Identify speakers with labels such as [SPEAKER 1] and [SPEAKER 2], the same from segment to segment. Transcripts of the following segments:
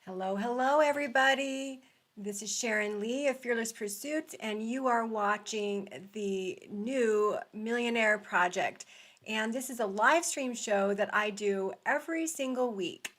[SPEAKER 1] Hello, hello, everybody. This is Sharon Lee of Fearless Pursuits, and you are watching the new Millionaire Project. And this is a live stream show that I do every single week.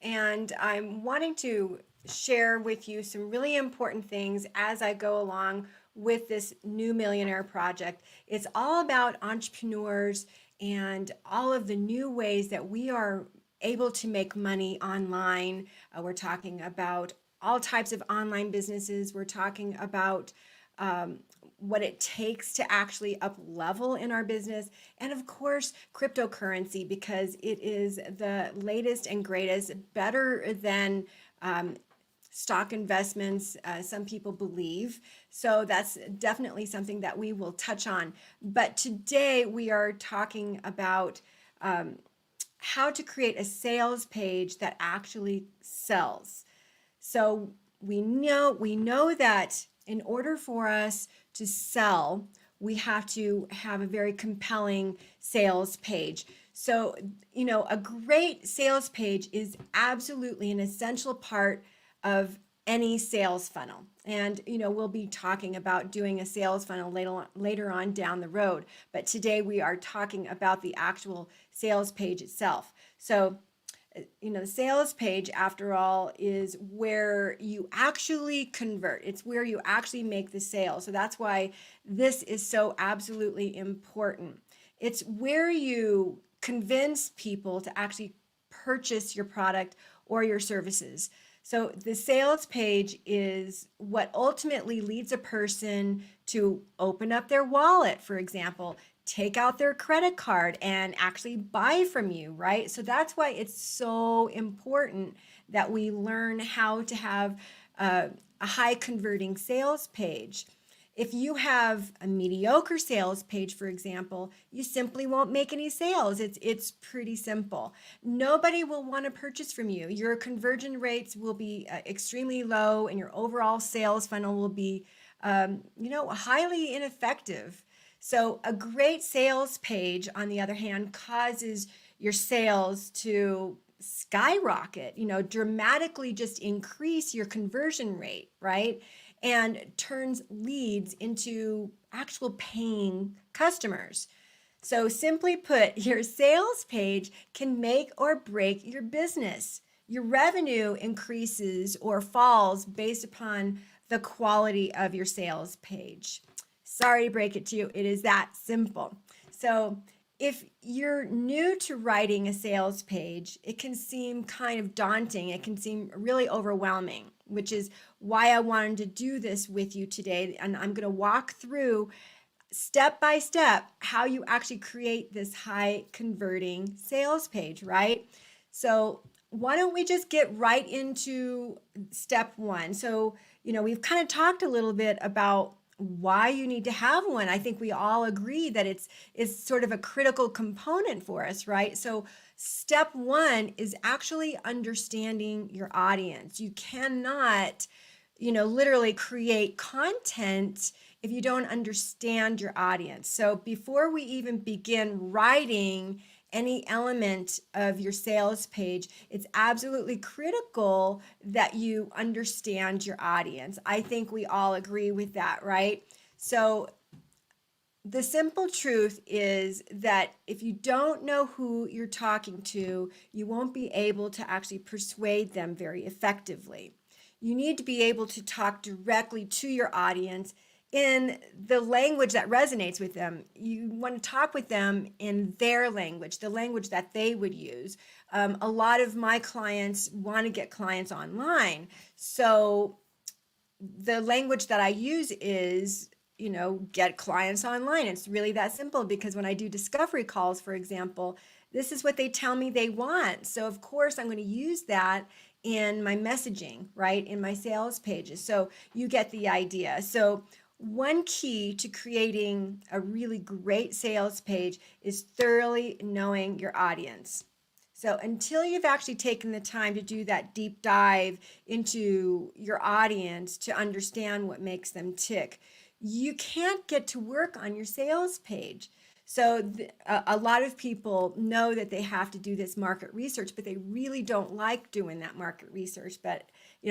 [SPEAKER 1] And I'm wanting to share with you some really important things as I go along with this new Millionaire Project. It's all about entrepreneurs and all of the new ways that we are able to make money online. We're talking about all types of online businesses. We're talking about what it takes to actually up level in our business. And of course, cryptocurrency, because it is the latest and greatest, better than stock investments, some people believe. So that's definitely something that we will touch on. But today we are talking about how to create a sales page that actually sells. So we know that in order for us to sell, we have to have a very compelling sales page. So, a great sales page is absolutely an essential part of any sales funnel. And, we'll be talking about doing a sales funnel later on down the road. But today we are talking about the actual sales page itself. So, the sales page, after all, is where you actually convert. It's where you actually make the sale. So that's why this is so absolutely important. It's where you convince people to actually purchase your product or your services. So the sales page is what ultimately leads a person to open up their wallet, for example, take out their credit card and actually buy from you, right? So that's why it's so important that we learn how to have a high converting sales page. If you have a mediocre sales page, for example, you simply won't make any sales. It's pretty simple. Nobody will want to purchase from you. Your conversion rates will be extremely low, and your overall sales funnel will be, highly ineffective. So a great sales page, on the other hand, causes your sales to skyrocket, dramatically just increase your conversion rate, right? And turns leads into actual paying customers. So simply put, your sales page can make or break your business. Your revenue increases or falls based upon the quality of your sales page. Sorry to break it to you, it is that simple. So if you're new to writing a sales page, it can seem kind of daunting. It can seem really overwhelming, which is why I wanted to do this with you today. And I'm going to walk through step by step how you actually create this high converting sales page, right? So why don't we just get right into step one? So, we've kind of talked a little bit about why you need to have one. I think we all agree that it's sort of a critical component for us, right? So step one is actually understanding your audience. You cannot, literally create content if you don't understand your audience. So before we even begin writing any element of your sales page, it's absolutely critical that you understand your audience. I think we all agree with that, right? So the simple truth is that if you don't know who you're talking to, you won't be able to actually persuade them very effectively. You need to be able to talk directly to your audience in the language that resonates with them. You want to talk with them in their language, the language that they would use. A lot of my clients want to get clients online. So the language that I use is, get clients online. It's really that simple, because when I do discovery calls, for example, this is what they tell me they want. So of course I'm going to use that in my messaging, right? In my sales pages. So you get the idea. So one key to creating a really great sales page is thoroughly knowing your audience. So until you've actually taken the time to do that deep dive into your audience to understand what makes them tick, you can't get to work on your sales page. So a lot of people know that they have to do this market research, but they really don't like doing that market research. But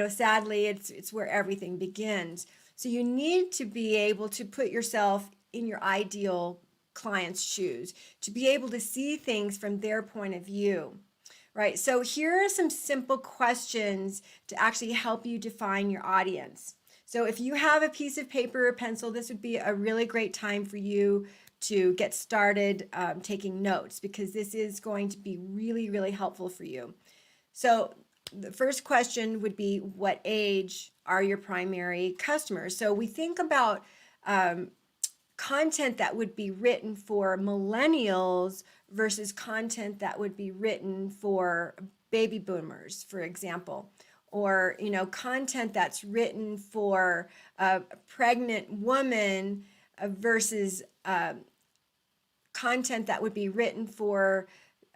[SPEAKER 1] sadly, it's where everything begins. So you need to be able to put yourself in your ideal client's shoes, to be able to see things from their point of view. Right, so here are some simple questions to actually help you define your audience. So if you have a piece of paper or pencil, this would be a really great time for you to get started taking notes, because this is going to be really, really helpful for you. So the first question would be, what age are your primary customers? So we think about content that would be written for millennials versus content that would be written for baby boomers, for example, or content that's written for a pregnant woman versus content that would be written for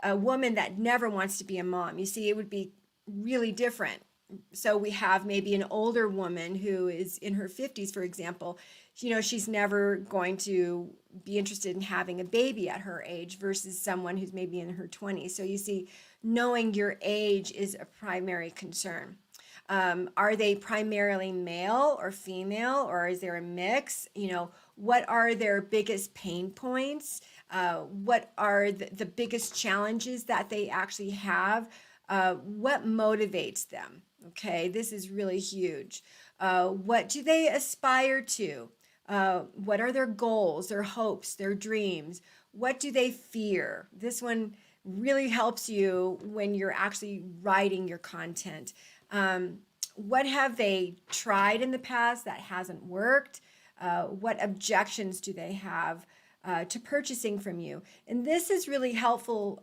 [SPEAKER 1] a woman that never wants to be a mom. You see, it would be really different. So we have maybe an older woman who is in her 50s, for example. She's never going to be interested in having a baby at her age versus someone who's maybe in her 20s. So you see, knowing your age is a primary concern. Are they primarily male or female, or is there a mix? What are their biggest pain points? What are the biggest challenges that they actually have? What motivates them? Okay, this is really huge. What do they aspire to? What are their goals, their hopes, their dreams? What do they fear? This one really helps you when you're actually writing your content. What have they tried in the past that hasn't worked? What objections do they have to purchasing from you? And this is really helpful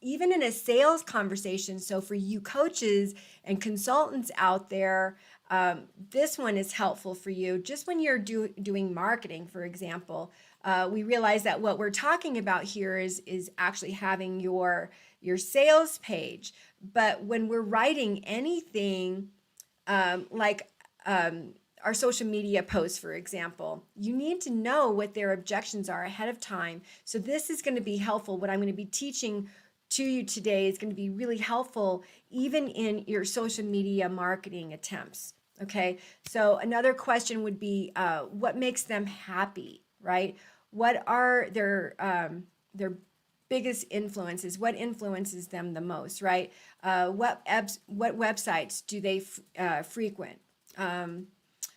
[SPEAKER 1] even in a sales conversation. So for you coaches and consultants out there, this one is helpful for you. Just when you're doing marketing, for example, we realize that what we're talking about here is actually having your sales page. But when we're writing anything like our social media posts, for example, you need to know what their objections are ahead of time. So this is going to be helpful. What I'm going to be teaching to you today is going to be really helpful even in your social media marketing attempts. Okay, so another question would be, what makes them happy, right? What are their biggest influences? What influences them the most, right? What websites do they frequent?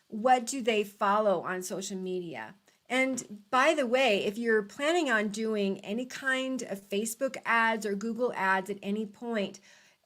[SPEAKER 1] What do they follow on social media? And by the way, if you're planning on doing any kind of Facebook ads or Google ads at any point,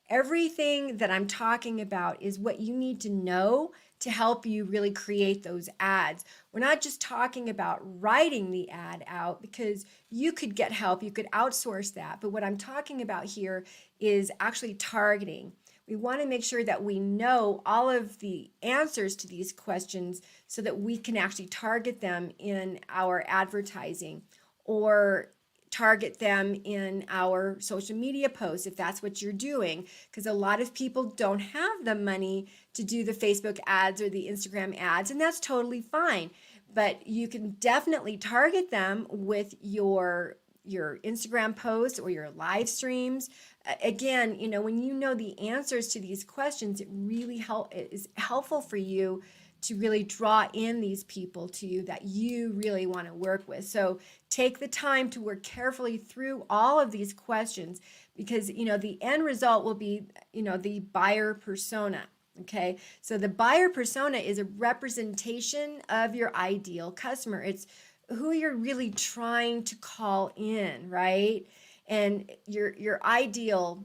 [SPEAKER 1] everything that I'm talking about is what you need to know to help you really create those ads. We're not just talking about writing the ad out, because you could get help, you could outsource that. But what I'm talking about here is actually targeting. We want to make sure that we know all of the answers to these questions so that we can actually target them in our advertising, or target them in our social media posts if that's what you're doing, because a lot of people don't have the money to do the Facebook ads or the Instagram ads, and that's totally fine. But you can definitely target them with your Instagram posts or your live streams. Again, when you know the answers to these questions, it really is helpful for you to really draw in these people to you that you really want to work with. So take the time to work carefully through all of these questions, because the end result will be the buyer persona. Okay, so the buyer persona is a representation of your ideal customer. It's who you're really trying to call in, right? And your ideal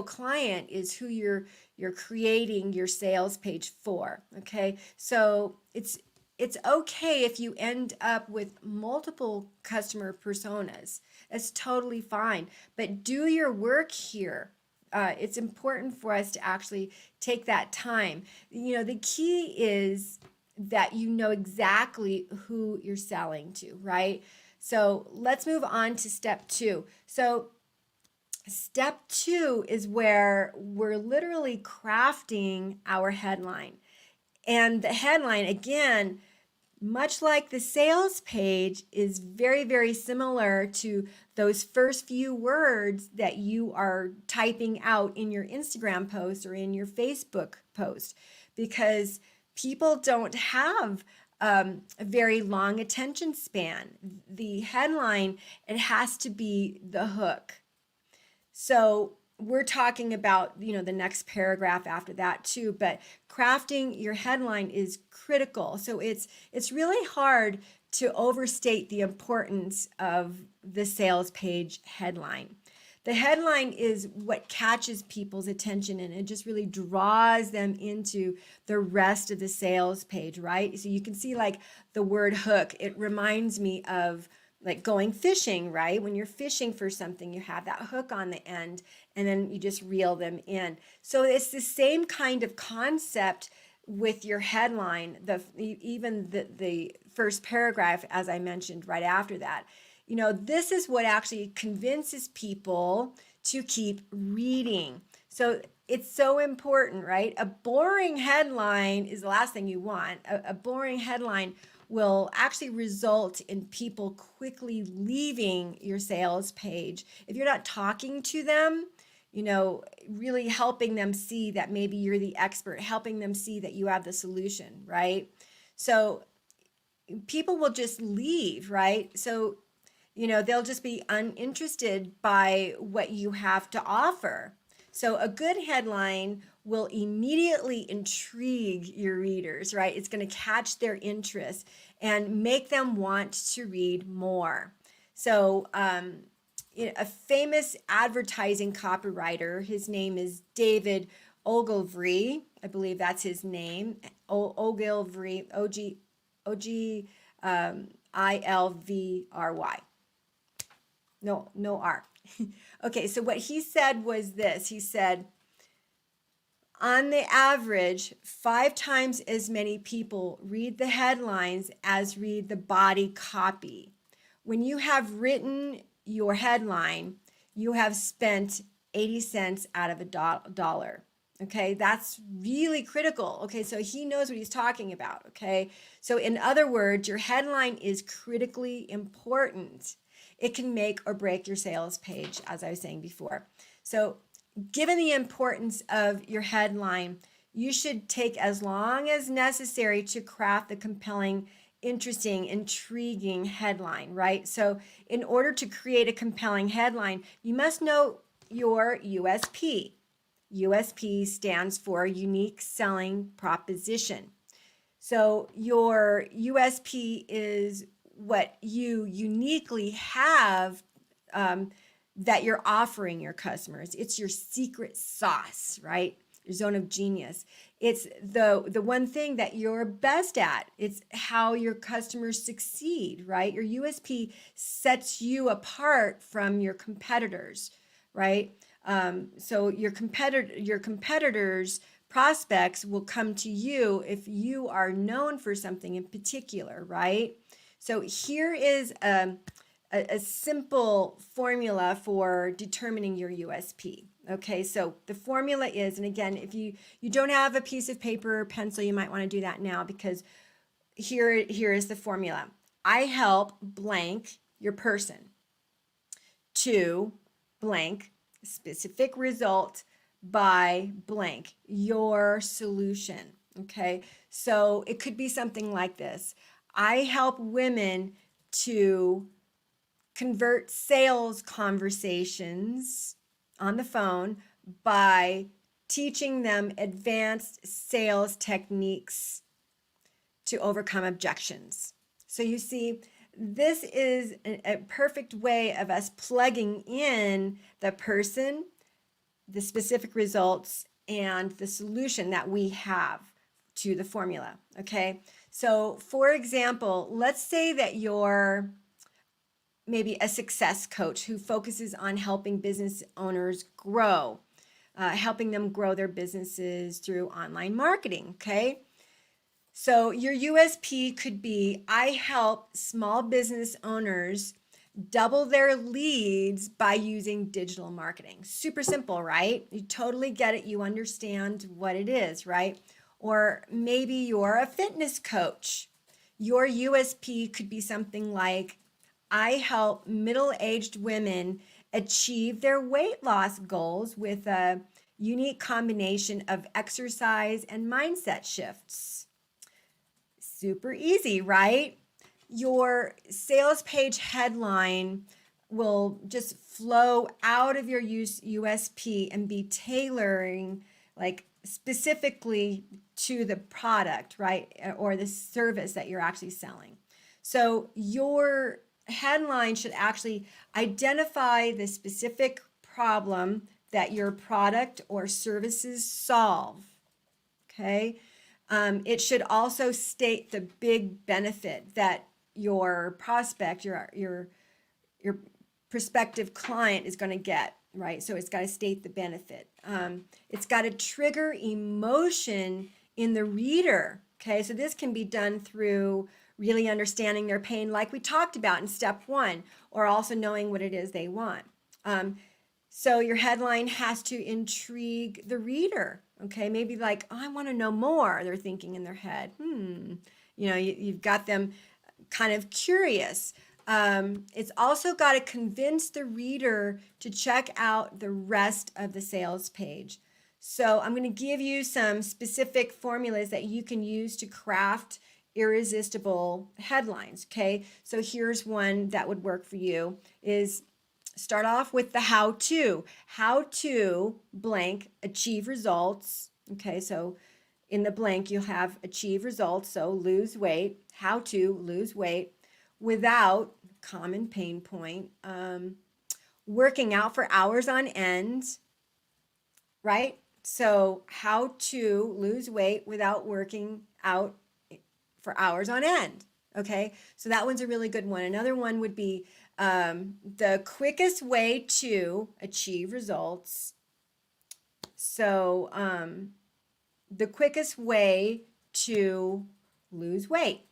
[SPEAKER 1] client is who you're creating your sales page for. Okay, so it's okay if you end up with multiple customer personas. That's totally fine, but do your work here. It's important for us to actually take that time. The key is that you know exactly who you're selling to, right? So let's move on to step 2. So step 2 is where we're literally crafting our headline. And the headline, again, much like the sales page is very, very similar to those first few words that you are typing out in your Instagram post or in your Facebook post, because people don't have a very long attention span. The headline, it has to be the hook. So we're talking about, the next paragraph after that too, but crafting your headline is critical. So it's really hard to overstate the importance of the sales page headline. The headline is what catches people's attention, and it just really draws them into the rest of the sales page, right? So you can see like the word hook, it reminds me of like going fishing, right? When you're fishing for something, you have that hook on the end and then you just reel them in. So it's the same kind of concept with your headline, even the first paragraph, as I mentioned right after that. This is what actually convinces people to keep reading. So it's so important, right? A boring headline is the last thing you want. A boring headline will actually result in people quickly leaving your sales page. If you're not talking to them, really helping them see that maybe you're the expert, helping them see that you have the solution, right? So people will just leave, right? So, they'll just be uninterested by what you have to offer. So a good headline will immediately intrigue your readers, right? It's going to catch their interest and make them want to read more. So a famous advertising copywriter, his name is David Ogilvy. I believe that's his name. Ogilvy, Ilvry. No R. Okay, so what he said was this. He said, on the average, 5 times as many people read the headlines as read the body copy. When you have written your headline, you have spent 80 cents out of a dollar. Okay, that's really critical. Okay, so he knows what he's talking about. Okay, so in other words, your headline is critically important. It can make or break your sales page, as I was saying before. So given the importance of your headline, you should take as long as necessary to craft the compelling, interesting, intriguing headline, right? So in order to create a compelling headline, you must know your USP. USP stands for unique selling proposition. So your USP is what you uniquely have that you're offering your customers. It's your secret sauce, right? Your zone of genius. It's the one thing that you're best at. It's how your customers succeed, right? Your USP sets you apart from your competitors, right? So your competitors prospects will come to you if you are known for something in particular, right? So here is a simple formula for determining your USP. Okay, so the formula is, and again, if you don't have a piece of paper or pencil, you might want to do that now, because here is the formula. I help blank your person to blank specific result by blank your solution. Okay, so it could be something like this. I help women to convert sales conversations on the phone by teaching them advanced sales techniques to overcome objections. So you see, this is a perfect way of us plugging in the person, the specific results, and the solution that we have to the formula. Okay, so for example, let's say that you're maybe a success coach who focuses on helping business owners grow, helping them grow their businesses through online marketing. Okay, so your USP could be, I help small business owners double their leads by using digital marketing. Super simple, right? You totally get it. You understand what it is, right? Or maybe you're a fitness coach. Your USP could be something like, I help middle-aged women achieve their weight loss goals with a unique combination of exercise and mindset shifts. Super easy, right? Your sales page headline will just flow out of your USP and be tailoring like specifically to the product, right? Or the service that you're actually selling. So your headline should actually identify the specific problem that your product or services solve. Okay. It should also state the big benefit that your prospect, your prospective client is going to get, right? So it's got to state the benefit. It's got to trigger emotion in the reader. Okay, so this can be done through really understanding their pain, like we talked about in step 1, or also knowing what it is they want. So your headline has to intrigue the reader. Okay, maybe like, oh, I want to know more. They're thinking in their head. You've got them kind of curious. It's also got to convince the reader to check out the rest of the sales page. So I'm going to give you some specific formulas that you can use to craft irresistible headlines. Okay, so here's one that would work for you is start off with the how to blank achieve results. Okay, so in the blank you'll have achieve results, so lose weight, how to lose weight without common pain point, working out for hours on end, right? So how to lose weight without working out for hours on end. Okay, so that one's a really good one. Another one would be the quickest way to achieve results. So the quickest way to lose weight.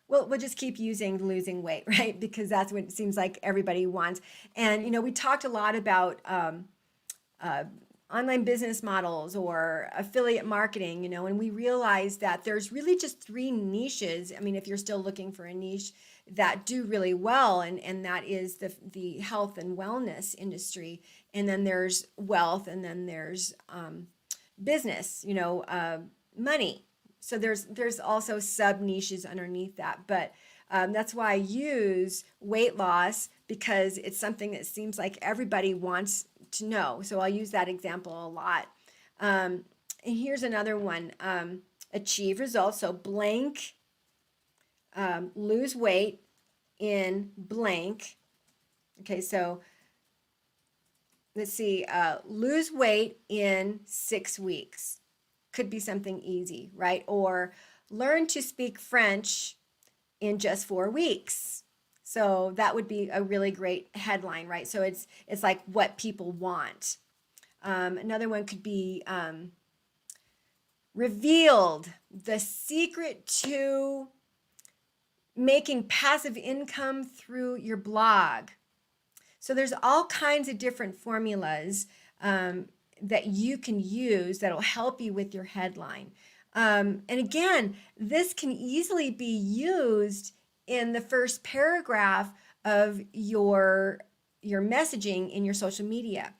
[SPEAKER 1] Well, we'll just keep using losing weight, right? Because that's what it seems like everybody wants. And, we talked a lot about online business models or affiliate marketing, and we realized that there's really just 3 niches. I mean, if you're still looking for a niche that do really well, and that is the health and wellness industry. And then there's wealth, and then there's business, money. So there's also sub niches underneath that, but that's why I use weight loss, because it's something that seems like everybody wants to know. So I'll use that example a lot. And here's another one, achieve results. So blank, lose weight in blank. Okay, so let's see, lose weight in 6 weeks. Could be something easy, right? Or learn to speak French in just 4 weeks. So that would be a really great headline, right? So it's like what people want. Another one could be revealed, the secret to making passive income through your blog. So there's all kinds of different formulas that you can use that'll help you with your headline. And again, this can easily be used in the first paragraph of your messaging in your social media.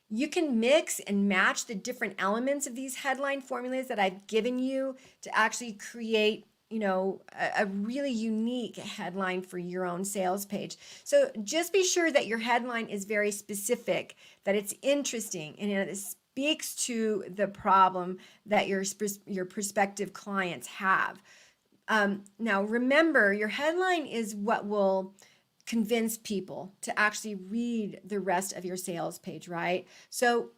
[SPEAKER 1] You can mix and match the different elements of these headline formulas that I've given you to actually create a really unique headline for your own sales page. So just be sure that your headline is very specific, that it's interesting, and it speaks to the problem that your prospective clients have. Now remember, your headline is what will convince people to actually read the rest of your sales page, right? So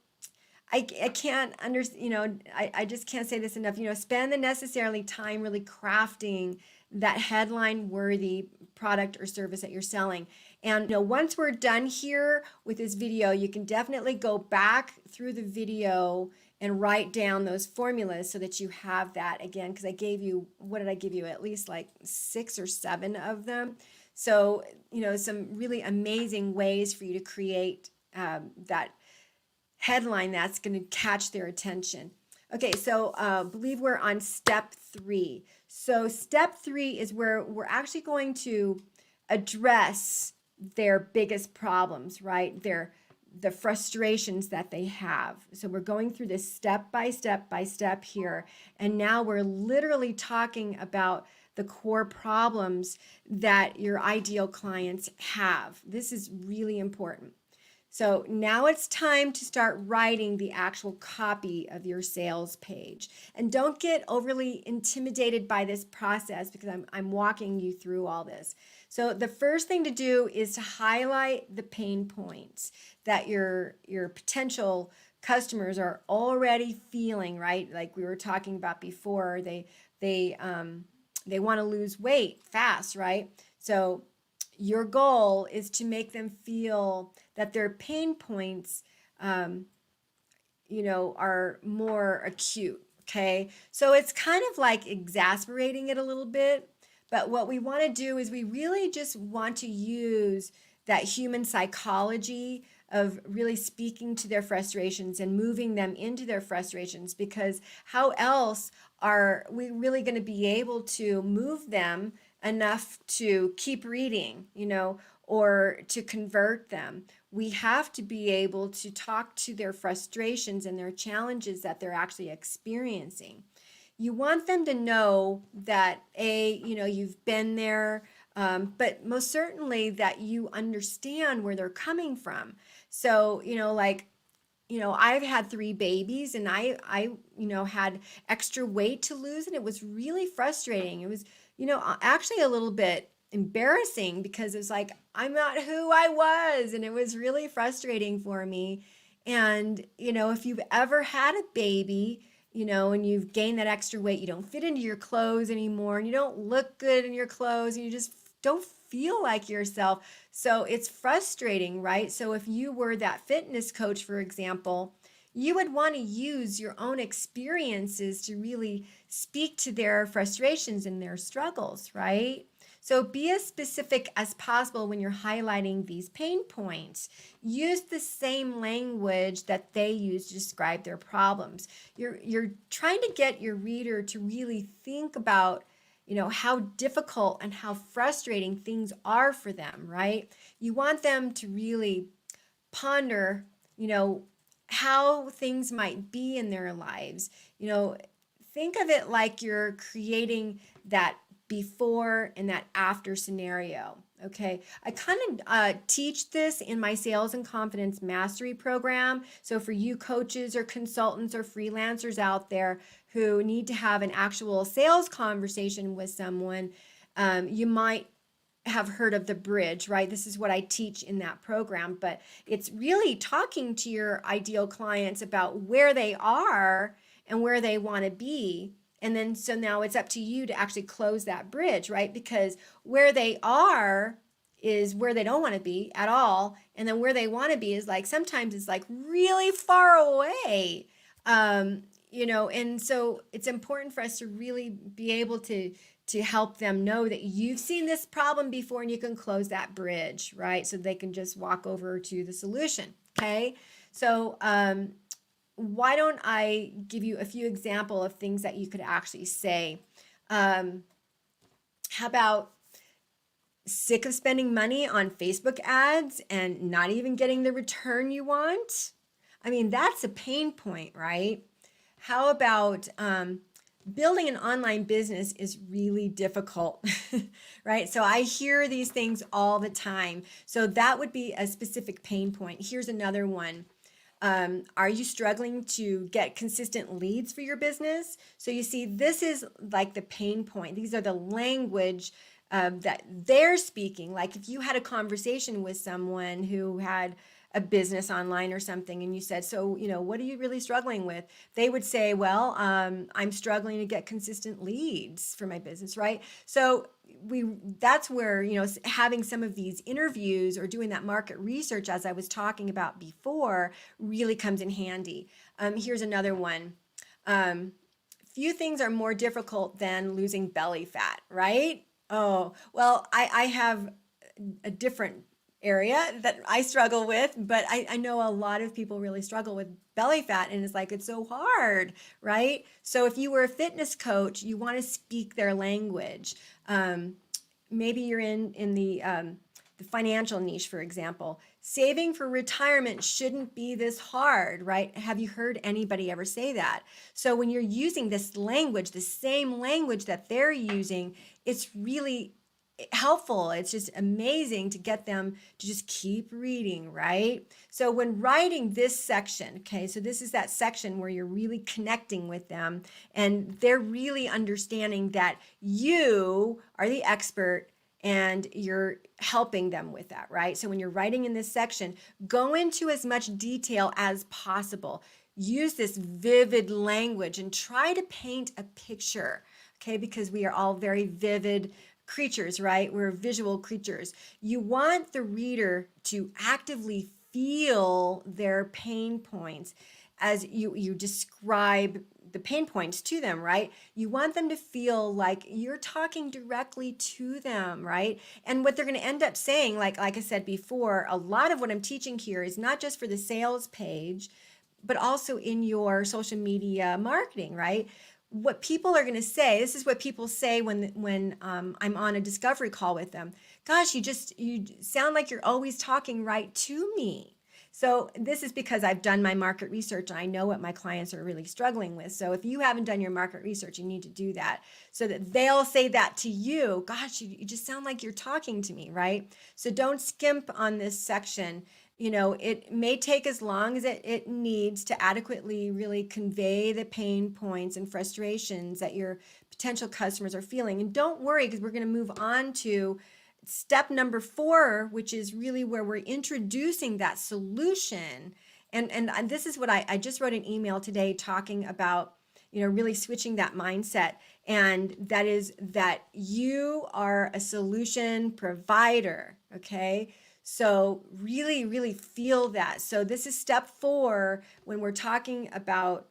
[SPEAKER 1] I can't I just can't say this enough. Spend the necessary time really crafting that headline worthy product or service that you're selling. And once we're done here with this video, you can definitely go back through the video and write down those formulas so that you have that again, because I gave you, what did I give you? At least like 6 or 7 of them. So, some really amazing ways for you to create that headline that's going to catch their attention. Okay, so believe we're on step 3. So step 3 is where we're actually going to address their biggest problems, right? The frustrations that they have. So we're going through this step by step by step here. And now we're literally talking about the core problems that your ideal clients have. This is really important. So now it's time to start writing the actual copy of your sales page. And don't get overly intimidated by this process because I'm walking you through all this. So the first thing to do is to highlight the pain points that your potential customers are already feeling, right? Like we were talking about before, they want to lose weight fast, right? So your goal is to make them feel that their pain points, are more acute. Okay. So it's kind of like exasperating it a little bit. But what we want to do is we really just want to use that human psychology of really speaking to their frustrations and moving them into their frustrations, because how else are we really going to be able to move them enough to keep reading, or to convert them? We have to be able to talk to their frustrations and their challenges that they're actually experiencing. You want them to know that you've been there, but most certainly that you understand where they're coming from. So, I've had 3 babies, and I had extra weight to lose, and it was really frustrating. It was, actually a little bit embarrassing because it was like, I'm not who I was, and it was really frustrating for me. And, if you've ever had a baby, and you've gained that extra weight, you don't fit into your clothes anymore, and you don't look good in your clothes, and you just don't feel like yourself. So it's frustrating, right? So if you were that fitness coach, for example, you would want to use your own experiences to really speak to their frustrations and their struggles, right? So be as specific as possible when you're highlighting these pain points. Use the same language that they use to describe their problems. You're trying to get your reader to really think about how difficult and how frustrating things are for them, right? You want them to really ponder, how things might be in their lives. Think of it like you're creating that before and that after scenario. Okay, I kind of teach this in my Sales and Confidence Mastery program. So for you coaches or consultants or freelancers out there who need to have an actual sales conversation with someone, you might have heard of the bridge, right? This is what I teach in that program, but it's really talking to your ideal clients about where they are and where they want to be. And then so now it's up to you to actually close that bridge, right? Because where they are is where they don't want to be at all. And then where they want to be is like sometimes it's like really far away. And so it's important for us to really be able to help them know that you've seen this problem before and you can close that bridge, right? So they can just walk over to the solution. Okay. So, why don't I give you a few examples of things that you could actually say? How about sick of spending money on Facebook ads and not even getting the return you want? I mean, that's a pain point, right? How about building an online business is really difficult, right? So I hear these things all the time. So that would be a specific pain point. Here's another one. Are you struggling to get consistent leads for your business? So you see, this is like the pain point. These are the language that they're speaking. Like if you had a conversation with someone who had a business online or something, and you said, so, what are you really struggling with? They would say, well, I'm struggling to get consistent leads for my business, right? So that's where, having some of these interviews or doing that market research, as I was talking about before, really comes in handy. Here's another one. Few things are more difficult than losing belly fat, right? Oh, well, I have a different area that I struggle with, but I know a lot of people really struggle with belly fat, and it's like it's so hard, right? So if you were a fitness coach, you want to speak their language. Maybe you're in the financial niche, for example. Saving for retirement shouldn't be this hard, right? Have you heard anybody ever say that? So when you're using this language, the same language that they're using, it's really helpful. It's just amazing to get them to just keep reading, right? So when writing this section, okay, so this is that section where you're really connecting with them and they're really understanding that you are the expert and you're helping them with that, right? So when you're writing in this section, go into as much detail as possible. Use this vivid language and try to paint a picture, okay? Because we are all very vivid creatures, right? We're visual creatures. You want the reader to actively feel their pain points as you describe the pain points to them, right? You want them to feel like you're talking directly to them, right? And what they're going to end up saying, like I said before, a lot of what I'm teaching here is not just for the sales page, but also in your social media marketing, right? What people are going to say, this is what people say when I'm on a discovery call with them. Gosh, you sound like you're always talking right to me. So this is because I've done my market research and I know what my clients are really struggling with. So if you haven't done your market research, you need to do that so that they'll say that to you. Gosh, you just sound like you're talking to me, right? So don't skimp on this section. You know, it may take as long as it needs to adequately really convey the pain points and frustrations that your potential customers are feeling. And don't worry, because we're going to move on to step number 4, which is really where we're introducing that solution. And this is what I just wrote an email today talking about, you know, really switching that mindset. And that is that you are a solution provider, okay? So really, really feel that. So this is step 4 when we're talking about,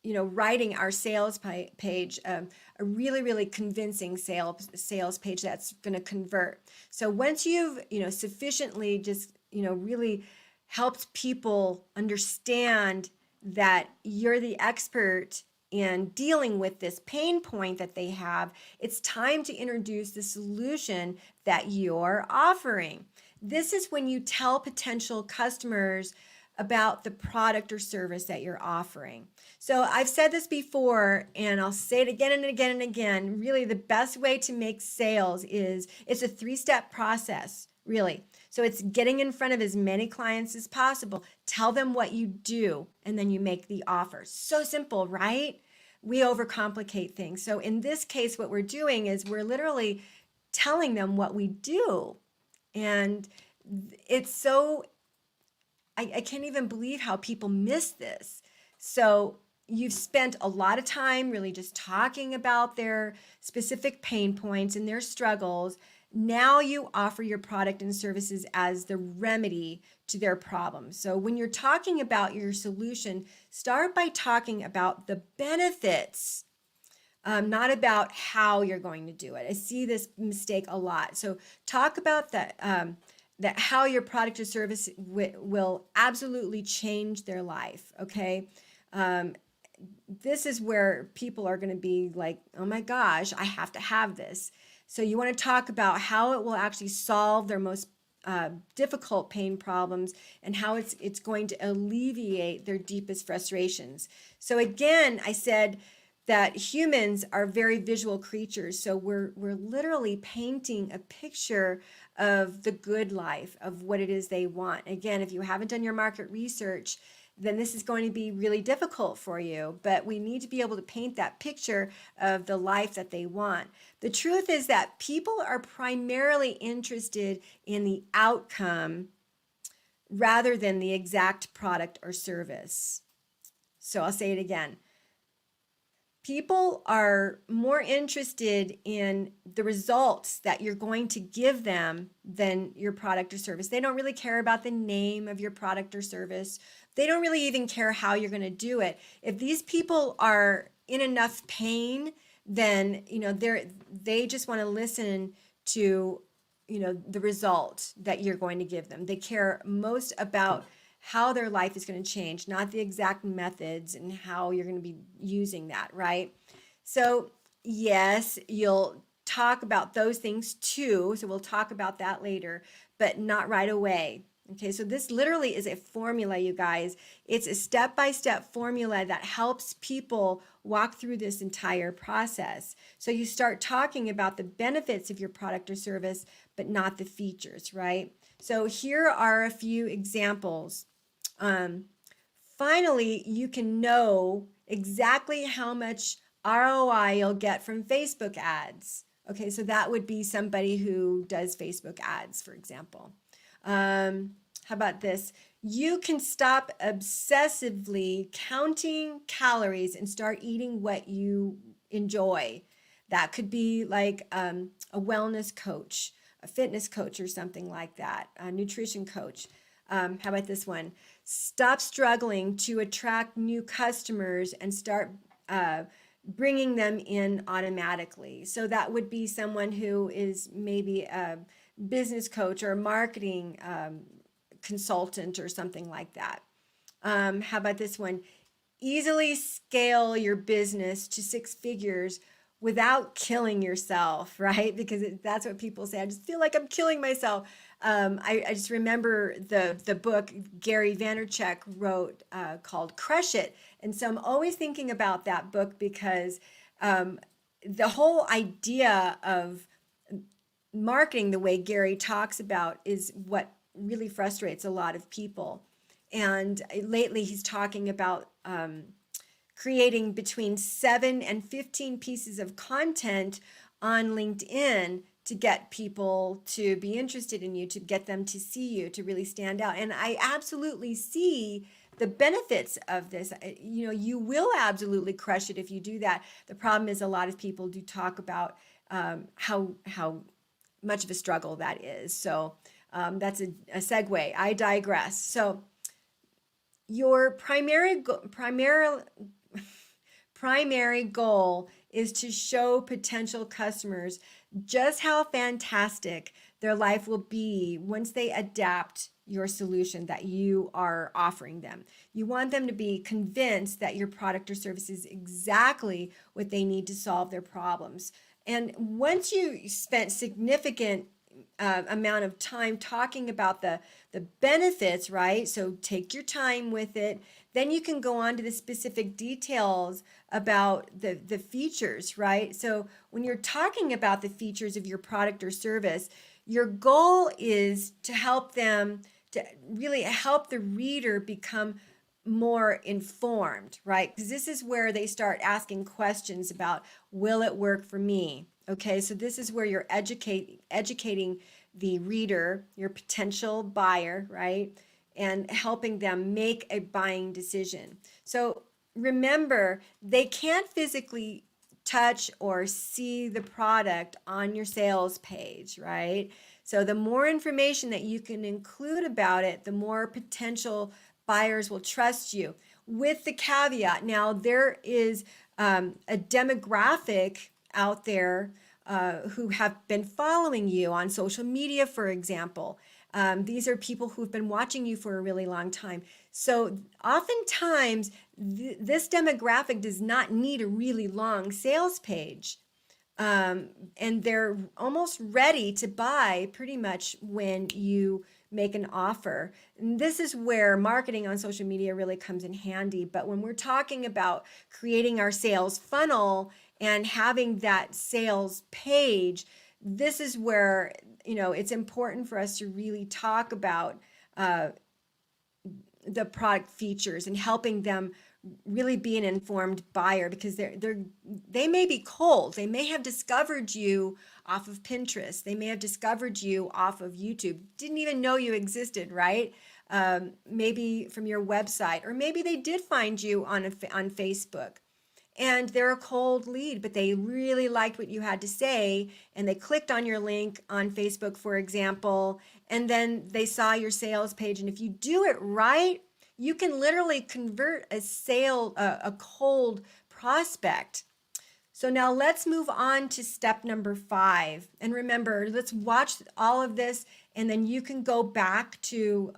[SPEAKER 1] you know, writing our sales page, a really, really convincing sales page that's going to convert. So once you've, you know, sufficiently just, you know, really helped people understand that you're the expert in dealing with this pain point that they have, it's time to introduce the solution that you're offering. This is when you tell potential customers about the product or service that you're offering. So I've said this before, and I'll say it again and again and again. Really, the best way to make sales is it's a 3-step process, really. So it's getting in front of as many clients as possible. Tell them what you do, and then you make the offer. So simple, right? We overcomplicate things. So in this case, what we're doing is we're literally telling them what we do. And it's so, I can't even believe how people miss this. So you've spent a lot of time really just talking about their specific pain points and their struggles. Now you offer your product and services as the remedy to their problems. So when you're talking about your solution, start by talking about the benefits, not about how you're going to do it. I see this mistake a lot. So talk about that how your product or service will absolutely change their life, okay? This is where people are going to be like, oh my gosh, I have to have this. So you want to talk about how it will actually solve their most difficult pain problems and how it's going to alleviate their deepest frustrations. So again, I said that humans are very visual creatures. So we're literally painting a picture of the good life, of what it is they want. Again, if you haven't done your market research, then this is going to be really difficult for you. But we need to be able to paint that picture of the life that they want. The truth is that people are primarily interested in the outcome rather than the exact product or service. So I'll say it again. People are more interested in the results that you're going to give them than your product or service. They don't really care about the name of your product or service. They don't really even care how you're going to do it. If these people are in enough pain, then you know they just want to listen to the result that you're going to give them. They care most about how their life is going to change, not the exact methods and how you're going to be using that, right? So, yes, you'll talk about those things too. So, we'll talk about that later, but not right away. Okay, so this literally is a formula, you guys. It's a step-by-step formula that helps people walk through this entire process. So you start talking about the benefits of your product or service, but not the features, right? So here are a few examples. Finally, you can know exactly how much ROI you'll get from Facebook ads. Okay, so that would be somebody who does Facebook ads, for example. How about this? You can stop obsessively counting calories and start eating what you enjoy. That could be like a wellness coach, a fitness coach, or something like that, a nutrition coach. How about this one? Stop struggling to attract new customers and start bringing them in automatically. So that would be someone who is maybe a business coach or a marketing consultant or something like that. How about this one? Easily scale your business to 6 figures without killing yourself, right? Because that's what people say. I just feel like I'm killing myself. I just remember the book Gary Vaynerchuk wrote called Crush It. And so I'm always thinking about that book because the whole idea of marketing the way Gary talks about is what really frustrates a lot of people. And lately he's talking about creating between 7 and 15 pieces of content on LinkedIn to get people to be interested in you, to get them to see you, to really stand out. And I absolutely see the benefits of this. You will absolutely crush it if you do that. The problem is a lot of people do talk about how much of a struggle that is. So that's a segue. I digress. So your primary goal is to show potential customers just how fantastic their life will be once they adapt your solution that you are offering them. You want them to be convinced that your product or service is exactly what they need to solve their problems. And once you spent significant amount of time talking about the benefits, right? So take your time with it. Then you can go on to the specific details about the features, right? So when you're talking about the features of your product or service, your goal is to help them, to really help the reader become more informed, right? Because this is where they start asking questions about, will it work for me? Okay, so this is where you're educating the reader, your potential buyer, right? And helping them make a buying decision. So remember, they can't physically touch or see the product on your sales page, right? So the more information that you can include about it, the more potential buyers will trust you. With the caveat, now there is a demographic out there who have been following you on social media, for example. These are people who've been watching you for a really long time. So oftentimes, this demographic does not need a really long sales page. And they're almost ready to buy pretty much when you make an offer. And this is where marketing on social media really comes in handy. But when we're talking about creating our sales funnel and having that sales page, this is where it's important for us to really talk about the product features and helping them really be an informed buyer, because they may be cold. They may have discovered you off of Pinterest. They may have discovered you off of YouTube. Didn't even know you existed, right? Maybe from your website, or maybe they did find you on Facebook. And they're a cold lead, but they really liked what you had to say, and they clicked on your link on Facebook, for example, and then they saw your sales page. And if you do it right, you can literally convert a cold prospect So now let's move on to step number 5. And remember, let's watch all of this, and then you can go back to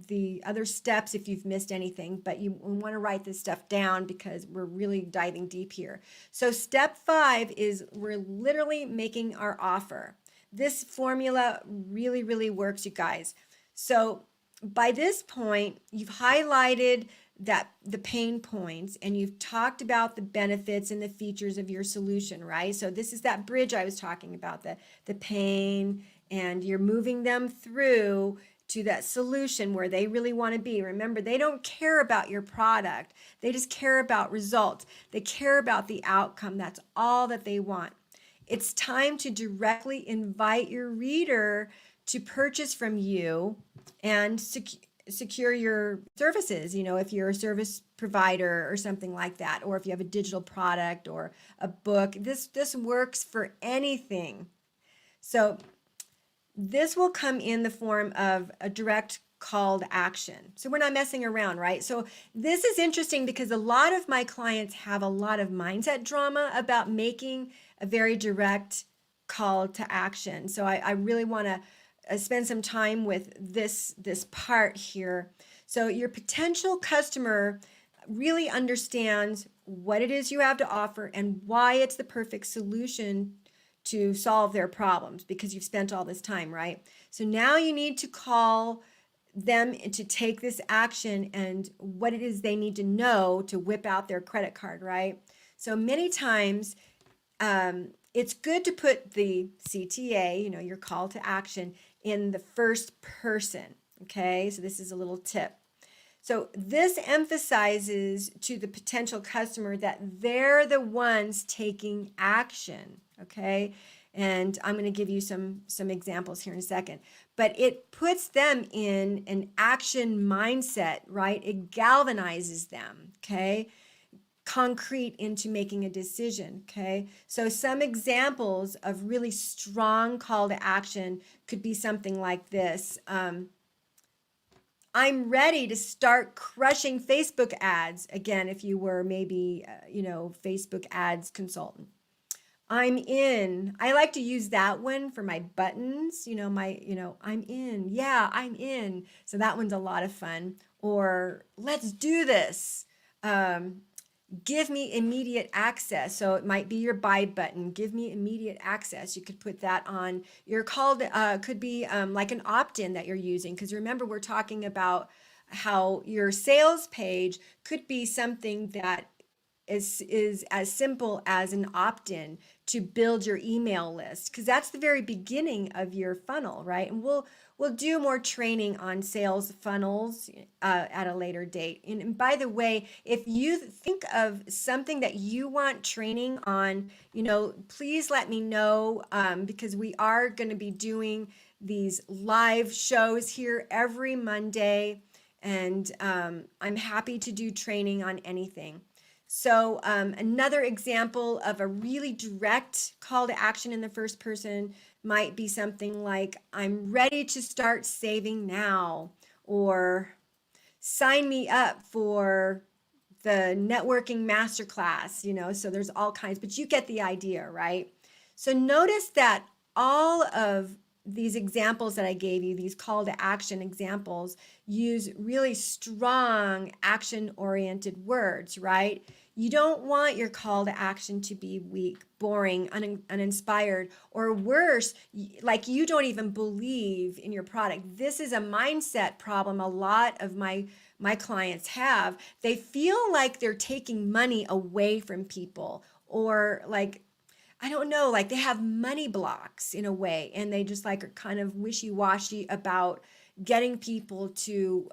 [SPEAKER 1] the other steps if you've missed anything, but you want to write this stuff down because we're really diving deep here. So step 5 is we're literally making our offer. This formula really, really works, you guys. So by this point, you've highlighted that the pain points, and you've talked about the benefits and the features of your solution, right? So this is that bridge I was talking about, the pain, and you're moving them through to that solution where they really want to be. Remember, they don't care about your product. They just care about results. They care about the outcome. That's all that they want. It's time to directly invite your reader to purchase from you and secure your services, if you're a service provider or something like that, or if you have a digital product or a book. This works for anything. So this will come in the form of a direct call to action. So we're not messing around, right? So this is interesting because a lot of my clients have a lot of mindset drama about making a very direct call to action. So I really want to spend some time with this part here. So your potential customer really understands what it is you have to offer and why it's the perfect solution to solve their problems, because you've spent all this time, right? So now you need to call them to take this action and what it is they need to know to whip out their credit card, right? So many times it's good to put the CTA, your call to action, in the first person, okay? So this is a little tip. So this emphasizes to the potential customer that they're the ones taking action, okay? And I'm going to give you some examples here in a second. But it puts them in an action mindset, right? It galvanizes them, okay? Concrete into making a decision, okay? So some examples of really strong call to action could be something like this. I'm ready to start crushing Facebook ads. Again, if you were maybe, Facebook ads consultant. I'm in. I like to use that one for my buttons, I'm in. Yeah, I'm in. So that one's a lot of fun. Or let's do this. Give me immediate access. So it might be your buy button. Give me immediate access. You could put that on your call. Could be like an opt-in that you're using. Because remember, we're talking about how your sales page could be something that is as simple as an opt-in to build your email list, because that's the very beginning of your funnel, right? And we'll do more training on sales funnels at a later date. And by the way, if you think of something that you want training on, please let me know, because we are going to be doing these live shows here every Monday, and I'm happy to do training on anything. So another example of a really direct call to action in the first person might be something like, I'm ready to start saving now, or sign me up for the networking masterclass, so there's all kinds, but you get the idea, right? So notice that all of these examples that I gave you, these call to action examples, use really strong action-oriented words, right? You don't want your call to action to be weak, boring, uninspired, or worse, like you don't even believe in your product. This is a mindset problem a lot of my clients have. They feel like they're taking money away from people, or like, I don't know, like they have money blocks in a way, and they just like are kind of wishy-washy about getting people to,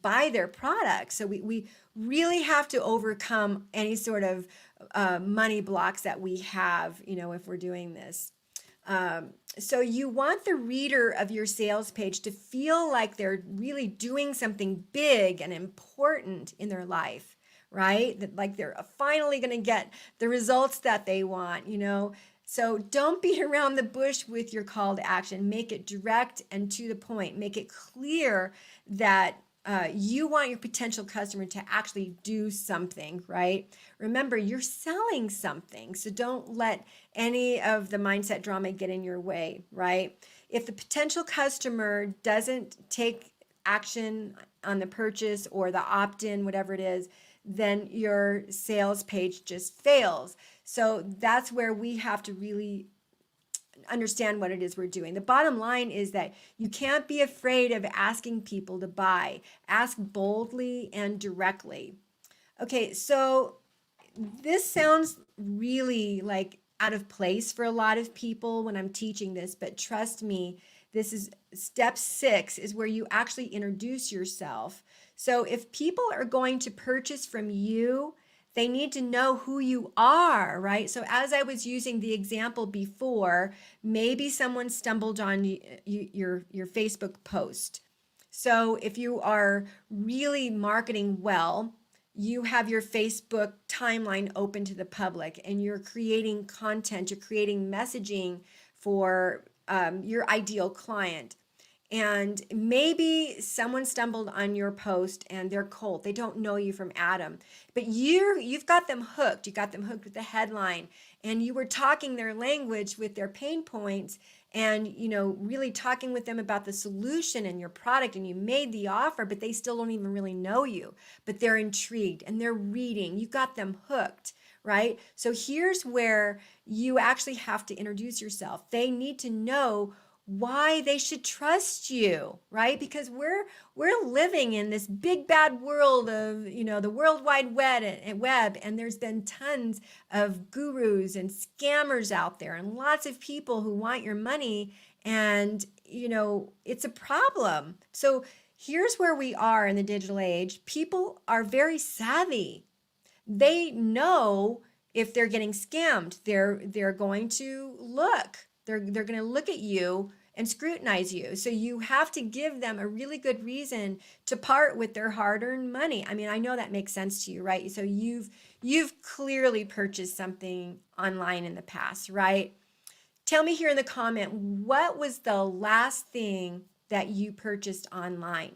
[SPEAKER 1] buy their products. So we really have to overcome any sort of money blocks that we have, if we're doing this. So you want the reader of your sales page to feel like they're really doing something big and important in their life, right? That like they're finally going to get the results that they want, So don't beat around the bush with your call to action. Make it direct and to the point. Make it clear that you want your potential customer to actually do something, right? Remember, you're selling something, so don't let any of the mindset drama get in your way, right? If the potential customer doesn't take action on the purchase or the opt-in, whatever it is, then your sales page just fails. So that's where we have to really understand what it is we're doing. The bottom line is that you can't be afraid of asking people to buy. Ask boldly and directly. Okay, so this sounds really like out of place for a lot of people when I'm teaching this, but trust me, this is step 6 is where you actually introduce yourself. So if people are going to purchase from you, they need to know who you are, right? So as I was using the example before, maybe someone stumbled on your Facebook post. So if you are really marketing well, you have your Facebook timeline open to the public and you're creating content, you're creating messaging for your ideal client. And maybe someone stumbled on your post and they're cold. They don't know you from Adam, but you've got them hooked. You got them hooked with the headline, and you were talking their language with their pain points, and really talking with them about the solution and your product, and you made the offer, but they still don't even really know you, but they're intrigued and they're reading. You got them hooked, right? So here's where you actually have to introduce yourself. They need to know why they should trust you, right? Because we're living in this big bad world of the World Wide Web, and there's been tons of gurus and scammers out there, and lots of people who want your money, and it's a problem. So here's where we are in the digital age. People are very savvy. They know if they're getting scammed. They're going to look. They're going to look at you and scrutinize you. So you have to give them a really good reason to part with their hard-earned money. I mean, I know that makes sense to you, right? So you've clearly purchased something online in the past, right? Tell me here in the comment, what was the last thing that you purchased online?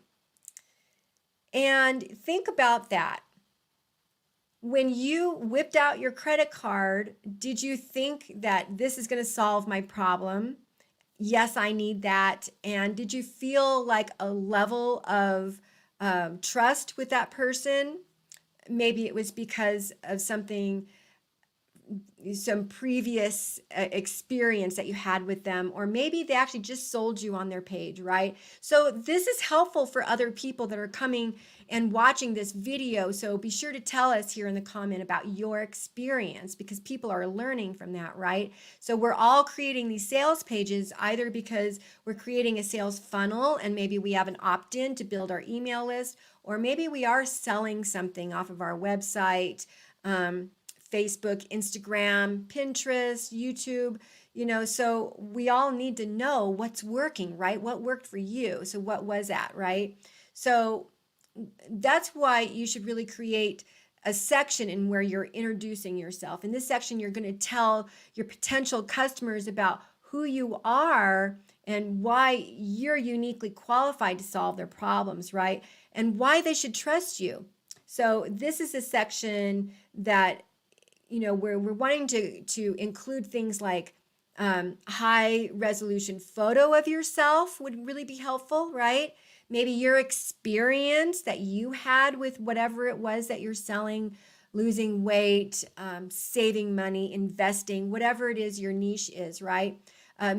[SPEAKER 1] And think about that. When you whipped out your credit card, did you think that this is going to solve my problem? Yes, I need that. And did you feel like a level of trust with that person? Maybe it was because of some previous experience that you had with them, or maybe they actually just sold you on their page, right? So this is helpful for other people that are coming and watching this video. So be sure to tell us here in the comment about your experience, because people are learning from that, right? So we're all creating these sales pages either because we're creating a sales funnel and maybe we have an opt-in to build our email list, or maybe we are selling something off of our website, Facebook, Instagram, Pinterest, YouTube, so we all need to know what's working, right? What worked for you? So what was that, right? So that's why you should really create a section in where you're introducing yourself. In this section, you're going to tell your potential customers about who you are and why you're uniquely qualified to solve their problems, right? And why they should trust you. So this is a section that where we're wanting to include things like high resolution photo of yourself would really be helpful, right? Maybe your experience that you had with whatever it was that you're selling, losing weight, saving money, investing, whatever it is your niche is, right?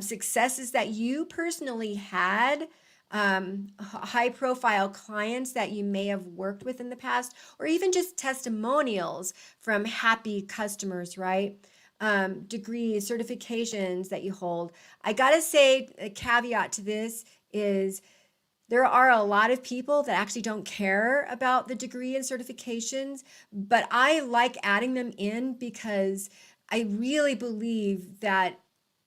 [SPEAKER 1] Successes that you personally had, high profile clients that you may have worked with in the past, or even just testimonials from happy customers, right? Degrees, certifications that you hold. I gotta say, a caveat to this is there are a lot of people that actually don't care about the degree and certifications, but I like adding them in because I really believe that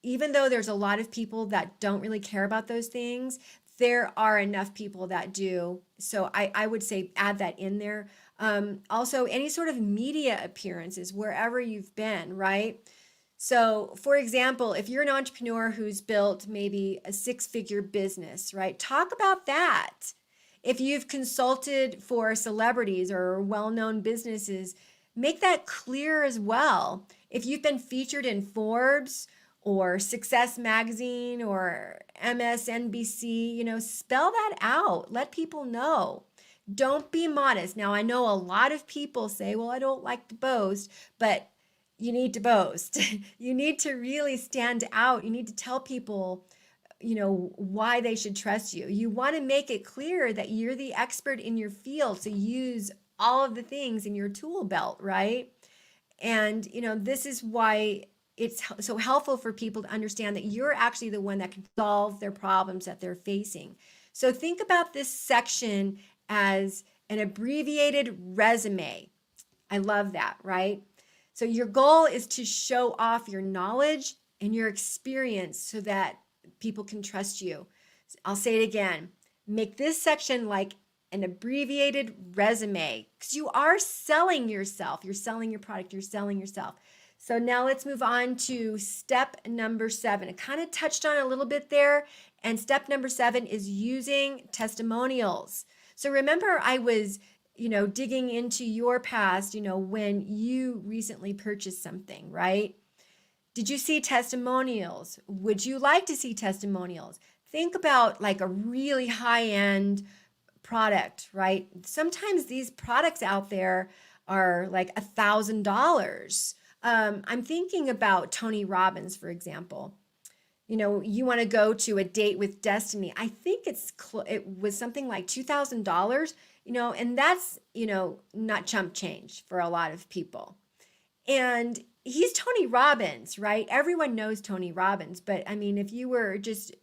[SPEAKER 1] even though there's a lot of people that don't really care about those things, there are enough people that do. So I would say add that in there. Also, any sort of media appearances, wherever you've been, right? So for example, if you're an entrepreneur who's built maybe a 6-figure business, right? Talk about that. If you've consulted for celebrities or well-known businesses, make that clear as well. If you've been featured in Forbes or Success Magazine or MSNBC, spell that out. Let people know. Don't be modest. Now, I know a lot of people say, well, I don't like to boast, but you need to boast. You need to really stand out. You need to tell people, why they should trust you. You want to make it clear that you're the expert in your field. So use all of the things in your tool belt, right? And, this is why it's so helpful for people to understand that you're actually the one that can solve their problems that they're facing. So think about this section as an abbreviated resume. I love that, right? So your goal is to show off your knowledge and your experience so that people can trust you. I'll say it again. Make this section like an abbreviated resume because you are selling yourself. You're selling your product. You're selling yourself. So now let's move on to step number 7. I kind of touched on it a little bit there. And step number 7 is using testimonials. So remember I was, digging into your past, when you recently purchased something, right? Did you see testimonials? Would you like to see testimonials? Think about like a really high-end product, right? Sometimes these products out there are like $1,000. I'm thinking about Tony Robbins, for example. You want to go to a date with destiny. I think it was something like $2,000, and that's, not chump change for a lot of people. And he's Tony Robbins, right? Everyone knows Tony Robbins. But I mean, if you were just,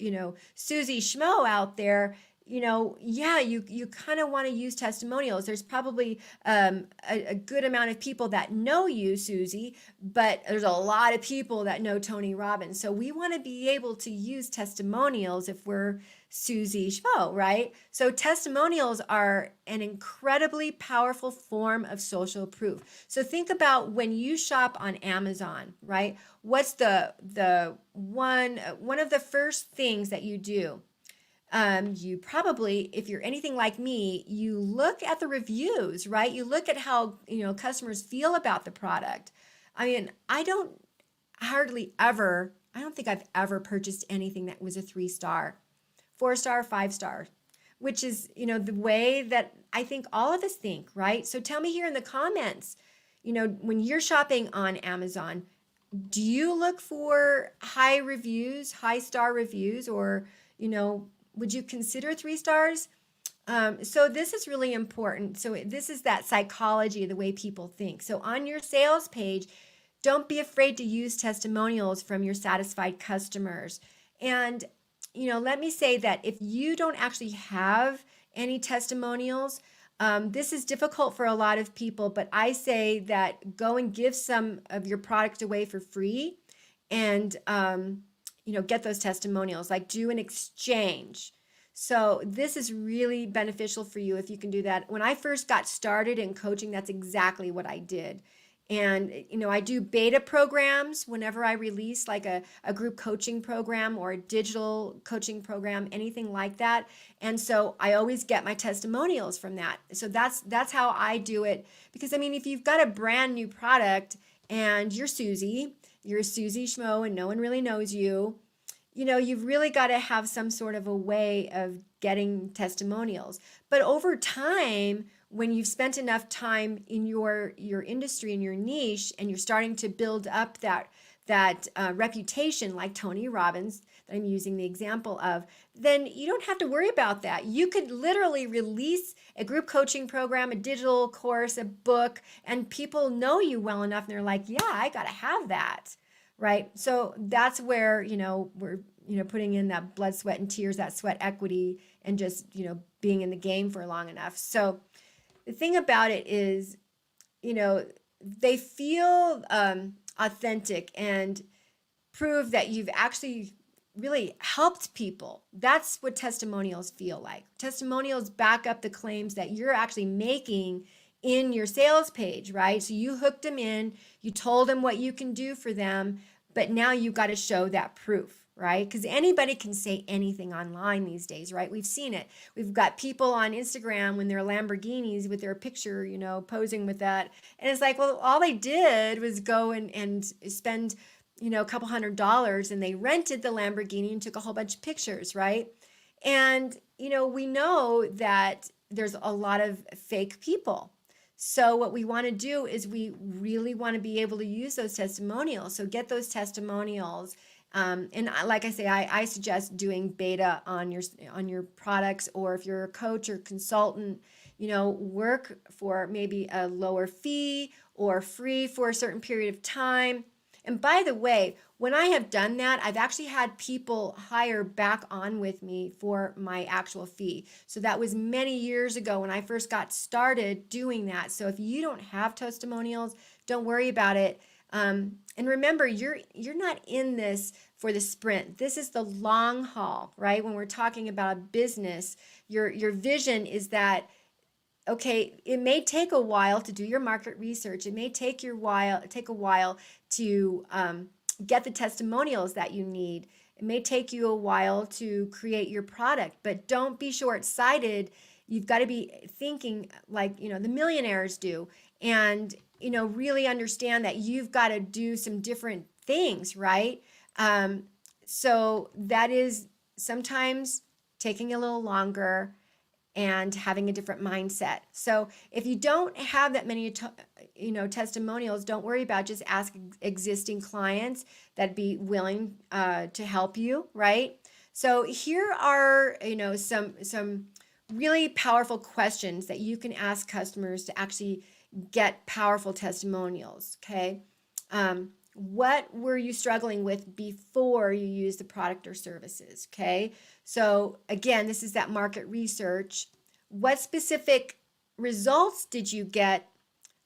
[SPEAKER 1] Susie Schmo out there, you kind of want to use testimonials. There's probably a good amount of people that know you, Susie, but there's a lot of people that know Tony Robbins. So we want to be able to use testimonials if we're Susie Schmo, right? So testimonials are an incredibly powerful form of social proof. So think about when you shop on Amazon, right? What's the one of the first things that you do? You probably, if you're anything like me, you look at the reviews, right? You look at how, customers feel about the product. I mean, I don't think I've ever purchased anything that was a 3-star, 4-star, 5-star, which is, the way that I think all of us think, right? So tell me here in the comments, when you're shopping on Amazon, do you look for high reviews, high star reviews, or, would you consider 3 stars? So this is really important. So this is that psychology, the way people think. So on your sales page, don't be afraid to use testimonials from your satisfied customers. And, let me say that if you don't actually have any testimonials, this is difficult for a lot of people, but I say that go and give some of your product away for free and, get those testimonials, like do an exchange. So this is really beneficial for you if you can do that. When I first got started in coaching, that's exactly what I did. And, I do beta programs whenever I release like a group coaching program or a digital coaching program, anything like that. And so I always get my testimonials from that. So that's how I do it. Because I mean, if you've got a brand new product and you're Susie Schmo and no one really knows you, you've really got to have some sort of a way of getting testimonials. But over time, when you've spent enough time in your industry and your niche, and you're starting to build up that reputation, like Tony Robbins, that I'm using the example of, then you don't have to worry about that. You could literally release a group coaching program, a digital course, a book, and people know you well enough, and they're like, yeah, I got to have that. Right. So that's where, we're, putting in that blood, sweat, and tears, that sweat equity, and just, being in the game for long enough. So the thing about it is, they feel authentic and prove that you've actually really helped people. That's what testimonials feel like. Testimonials back up the claims that you're actually making in your sales page, right? So you hooked them in, you told them what you can do for them, but now you got to show that proof. right? Because anybody can say anything online these days, right? We've seen it. We've got people on Instagram when they're Lamborghinis with their picture, posing with that. And it's like, well, all they did was go and spend, a couple $100, and they rented the Lamborghini and took a whole bunch of pictures, right? And, we know that there's a lot of fake people. So what we want to do is we really want to be able to use those testimonials. So get those testimonials. And like I say, I suggest doing beta on your products, or if you're a coach or consultant, work for maybe a lower fee or free for a certain period of time. And by the way, when I have done that, I've actually had people hire back on with me for my actual fee. So that was many years ago when I first got started doing that. So if you don't have testimonials, don't worry about it. And remember, you're not in this for the sprint. This is the long haul, right? When we're talking about a business, your vision is that, okay, it may take a while to do your market research. It may take a while to get the testimonials that you need. It may take you a while to create your product, but don't be short-sighted. You've got to be thinking like, the millionaires do, and, really understand that you've got to do some different things, right? So that is sometimes taking a little longer and having a different mindset. So if you don't have that many, testimonials, don't worry about it. Just ask existing clients that'd be willing to help you, right? So here are, some really powerful questions that you can ask customers to actually get powerful testimonials, okay? What were you struggling with before you used the product or services, okay? So again, this is that market research. What specific results did you get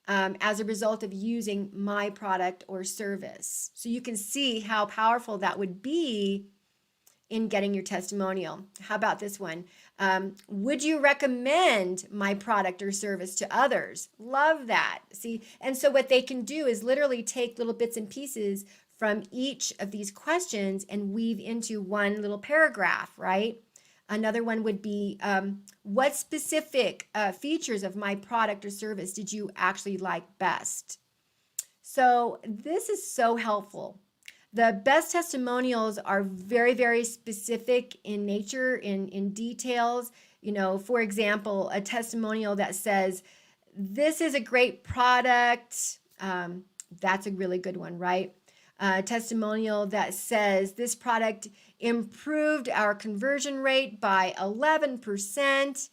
[SPEAKER 1] as a result of using my product or service? So you can see how powerful that would be in getting your testimonial. How about this one? Would you recommend my product or service to others? Love that. See, and so what they can do is literally take little bits and pieces from each of these questions and weave into one little paragraph, right? Another one would be, what specific features of my product or service did you actually like best? So this is so helpful. The best testimonials are very, very specific in nature, in details. For example, a testimonial that says, this is a great product. That's a really good one, right? A testimonial that says, this product improved our conversion rate by 11%.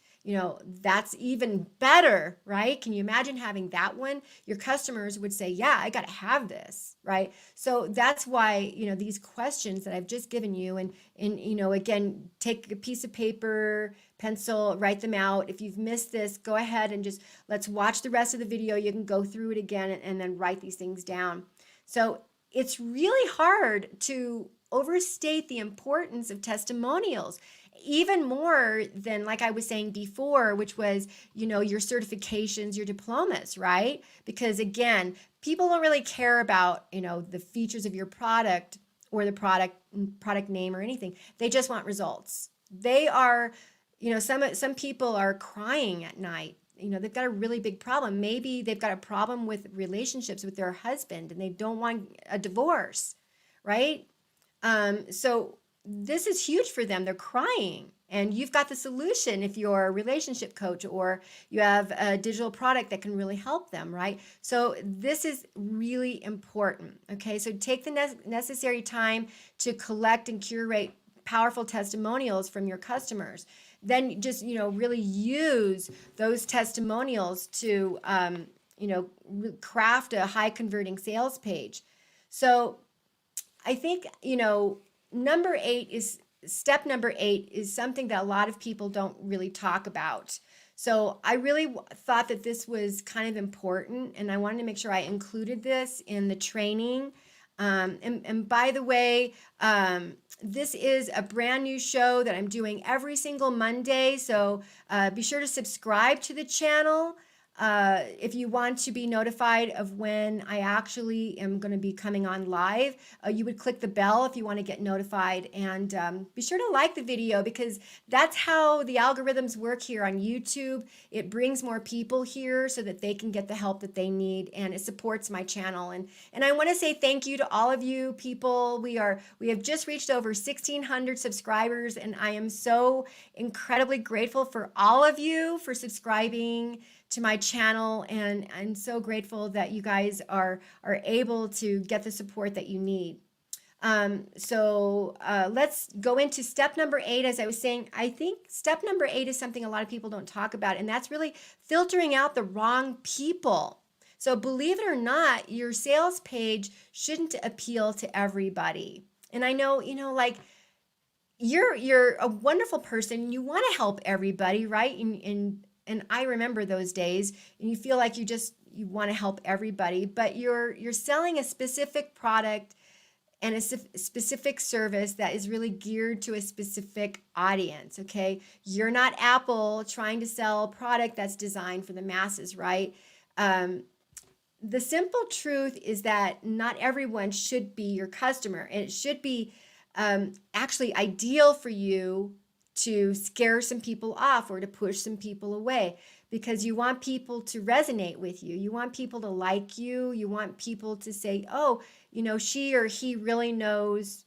[SPEAKER 1] That's even better, right? Can you imagine having that one? Your customers would say, yeah, I got to have this, right? So that's why, these questions that I've just given you, and again, take a piece of paper, pencil, write them out. If you've missed this, go ahead and just let's watch the rest of the video. You can go through it again and then write these things down. So it's really hard to overstate the importance of testimonials, even more than, like I was saying before, which was, your certifications, your diplomas, right? Because again, people don't really care about, the features of your product or the product name or anything. They just want results. They are, some people are crying at night. They've got a really big problem. Maybe they've got a problem with relationships with their husband and they don't want a divorce, right? So this is huge for them. They're crying, and you've got the solution if you're a relationship coach or you have a digital product that can really help them, right? So this is really important, okay? So take the necessary time to collect and curate powerful testimonials from your customers. Then just, really use those testimonials to, craft a high converting sales page. So I think, step number 8 is something that a lot of people don't really talk about. So I really thought that this was kind of important, and I wanted to make sure I included this in the training. And by the way, this is a brand new show that I'm doing every single Monday. So be sure to subscribe to the channel. If you want to be notified of when I actually am going to be coming on live, you would click the bell if you want to get notified. And be sure to like the video, because that's how the algorithms work here on YouTube. It brings more people here so that they can get the help that they need, and it supports my channel. And I want to say thank you to all of you people. We have just reached over 1,600 subscribers, and I am so incredibly grateful for all of you for subscribing to my channel, and I'm so grateful that you guys are able to get the support that you need. Let's go into step number 8. As I was saying, I think step number 8 is something a lot of people don't talk about, and that's really filtering out the wrong people. So believe it or not, your sales page shouldn't appeal to everybody. And I know, like, you're a wonderful person. You want to help everybody, right? And I remember those days, and you feel like you want to help everybody, but you're selling a specific product and a specific service that is really geared to a specific audience, okay? You're not Apple trying to sell a product that's designed for the masses, right? The simple truth is that not everyone should be your customer, and it should be actually ideal for you to scare some people off or to push some people away, because you want people to resonate with you. You want people to like you. You want people to say, oh, she or he really knows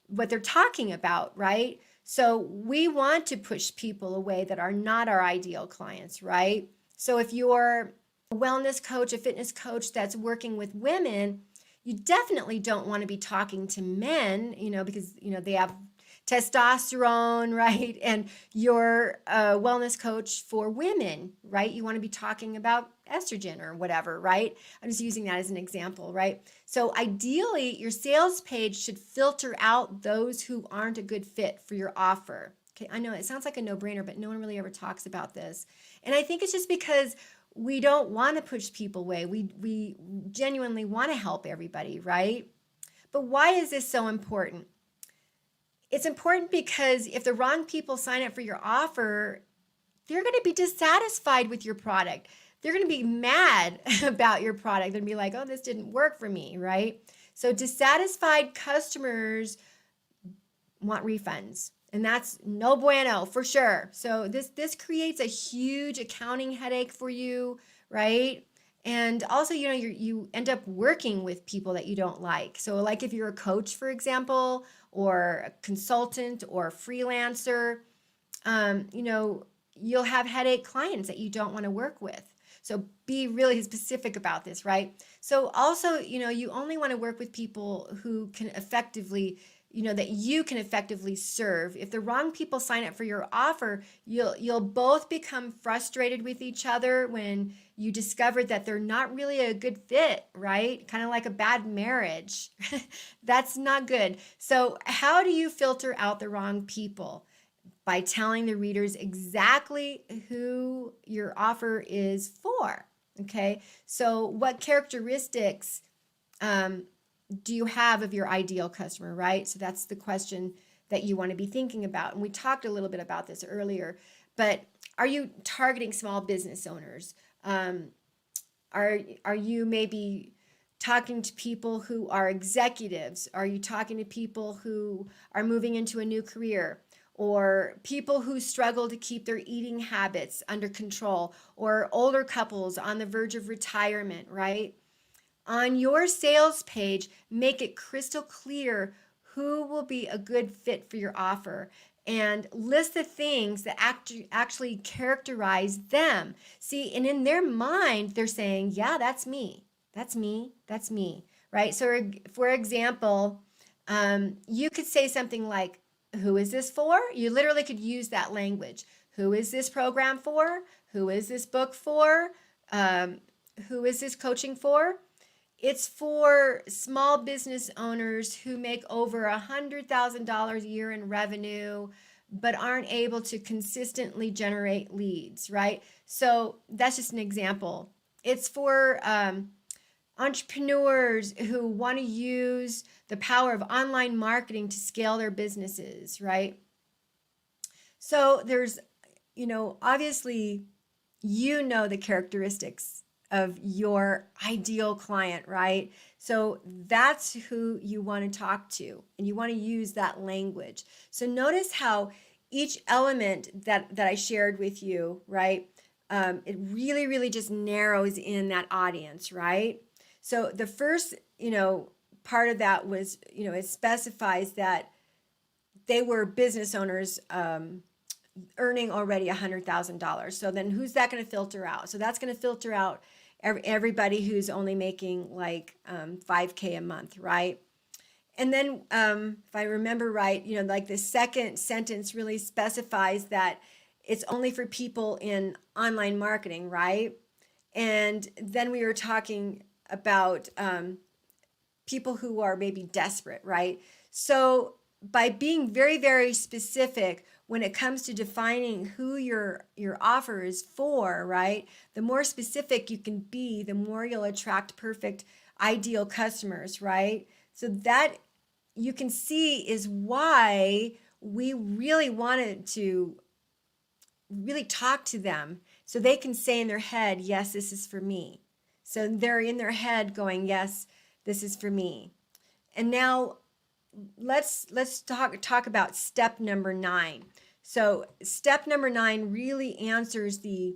[SPEAKER 1] what they're talking about, right? So we want to push people away that are not our ideal clients, right? So if you're a wellness coach, a fitness coach that's working with women, you definitely don't want to be talking to men, because, they have testosterone, right? And you're a wellness coach for women, right? You want to be talking about estrogen or whatever, right? I'm just using that as an example, right? So ideally, your sales page should filter out those who aren't a good fit for your offer. Okay, I know it sounds like a no-brainer, but no one really ever talks about this. And I think it's just because we don't want to push people away. We genuinely want to help everybody, right? But why is this so important? It's important because if the wrong people sign up for your offer, they're going to be dissatisfied with your product. They're going to be mad about your product. They're going to be like, oh, this didn't work for me, right? So dissatisfied customers want refunds, and that's no bueno for sure. So this creates a huge accounting headache for you, right? And also, you end up working with people that you don't like. So like if you're a coach, for example, or a consultant or a freelancer, you'll have headache clients that you don't want to work with. So be really specific about this, right? So also, you only want to work with people who can effectively, that you can effectively serve. If the wrong people sign up for your offer, you'll both become frustrated with each other when you discover that they're not really a good fit, right? Kind of like a bad marriage. That's not good. So how do you filter out the wrong people? By telling the readers exactly who your offer is for, okay? So what characteristics do you have of your ideal customer, right? So that's the question that you want to be thinking about. And we talked a little bit about this earlier, but are you targeting small business owners? Are you maybe talking to people who are executives? Are you talking to people who are moving into a new career? Or people who struggle to keep their eating habits under control? Or older couples on the verge of retirement, right? On your sales page, make it crystal clear who will be a good fit for your offer, and list the things that actually characterize them. See, and in their mind, they're saying, yeah, that's me. That's me. That's me, right? So for example, you could say something like, who is this for? You literally could use that language. Who is this program for? Who is this book for? Who is this coaching for? It's for small business owners who make over $100,000 a year in revenue, but aren't able to consistently generate leads, right? So that's just an example. It's for entrepreneurs who want to use the power of online marketing to scale their businesses, right? So there's, obviously you know the characteristics of your ideal client, right? So that's who you want to talk to, and you want to use that language. So notice how each element that I shared with you, right? It really just narrows in that audience, right? So the first, part of that was, it specifies that they were business owners, earning already $100,000. So then who's that going to filter out? So that's going to filter out everybody who's only making like 5K a month, right? And then if I remember right, like the second sentence really specifies that it's only for people in online marketing, right? And then we were talking about people who are maybe desperate, right? So by being very specific when it comes to defining who your offer is for, right? The more specific you can be, the more you'll attract perfect ideal customers, right? So that you can see is why we really wanted to really talk to them so they can say in their head, yes, this is for me. So they're in their head going, yes, this is for me. And now let's talk about step number 9. So step number 9 really answers the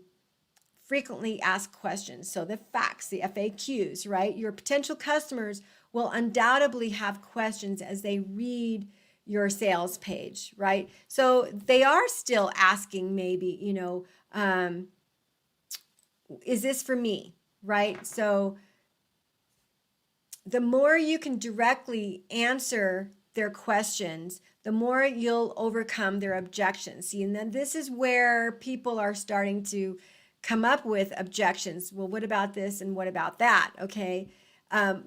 [SPEAKER 1] frequently asked questions. So the facts, the FAQs, right? Your potential customers will undoubtedly have questions as they read your sales page, right? So they are still asking maybe, is this for me, right? So the more you can directly answer their questions, the more you'll overcome their objections. See, and then this is where people are starting to come up with objections. Well, what about this and what about that? Okay.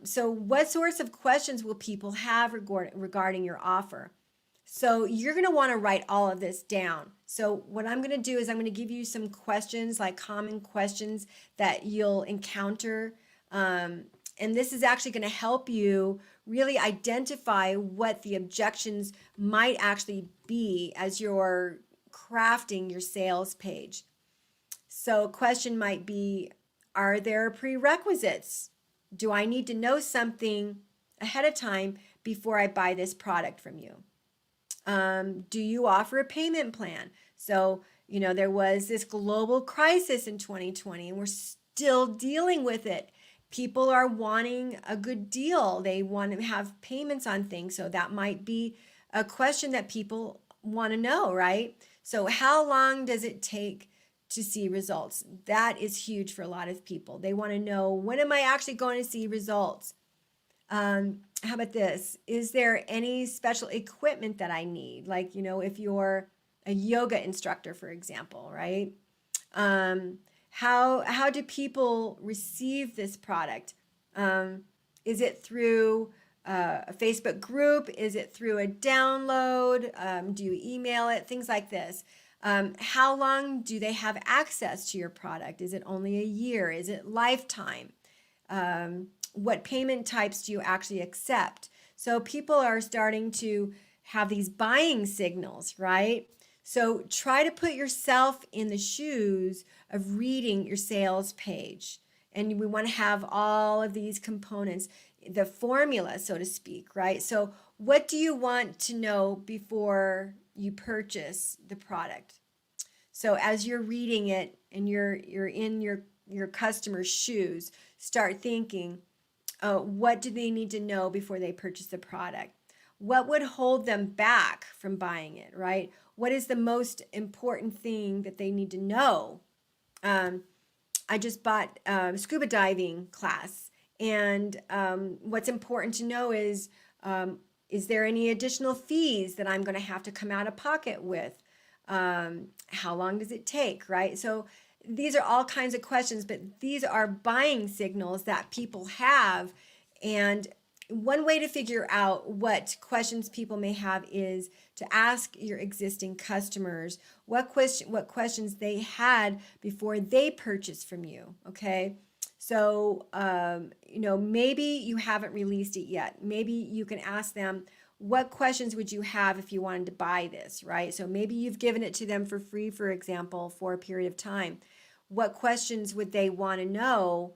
[SPEAKER 1] So what sorts of questions will people have regarding your offer? So you're going to want to write all of this down. So what I'm going to do is I'm going to give you some questions, like common questions that you'll encounter. And this is actually going to help you really identify what the objections might actually be as you're crafting your sales page. So a question might be, are there prerequisites? Do I need to know something ahead of time before I buy this product from you? Do you offer a payment plan? So, there was this global crisis in 2020 and we're still dealing with it. People are wanting a good deal. They want to have payments on things. So that might be a question that people want to know, right? So how long does it take to see results? That is huge for a lot of people. They want to know, when am I actually going to see results? How about this? Is there any special equipment that I need? Like, if you're a yoga instructor, for example, right? How do people receive this product? Is it through a Facebook group? Is it through a download? Do you email it? Things like this. How long do they have access to your product? Is it only a year? Is it lifetime? What payment types do you actually accept? So people are starting to have these buying signals, right? So try to put yourself in the shoes of reading your sales page. And we want to have all of these components, the formula, so to speak, right? So what do you want to know before you purchase the product? So as you're reading it and you're in your customer's shoes, start thinking, what do they need to know before they purchase the product? What would hold them back from buying it, right? What is the most important thing that they need to know? I just bought a scuba diving class, and what's important to know is there any additional fees that I'm going to have to come out of pocket with? How long does it take, right? So these are all kinds of questions, but these are buying signals that people have. And one way to figure out what questions people may have is to ask your existing customers what questions they had before they purchased from you. Okay. So, maybe you haven't released it yet. Maybe you can ask them, what questions would you have if you wanted to buy this, right? So maybe you've given it to them for free, for example, for a period of time. what questions would they want to know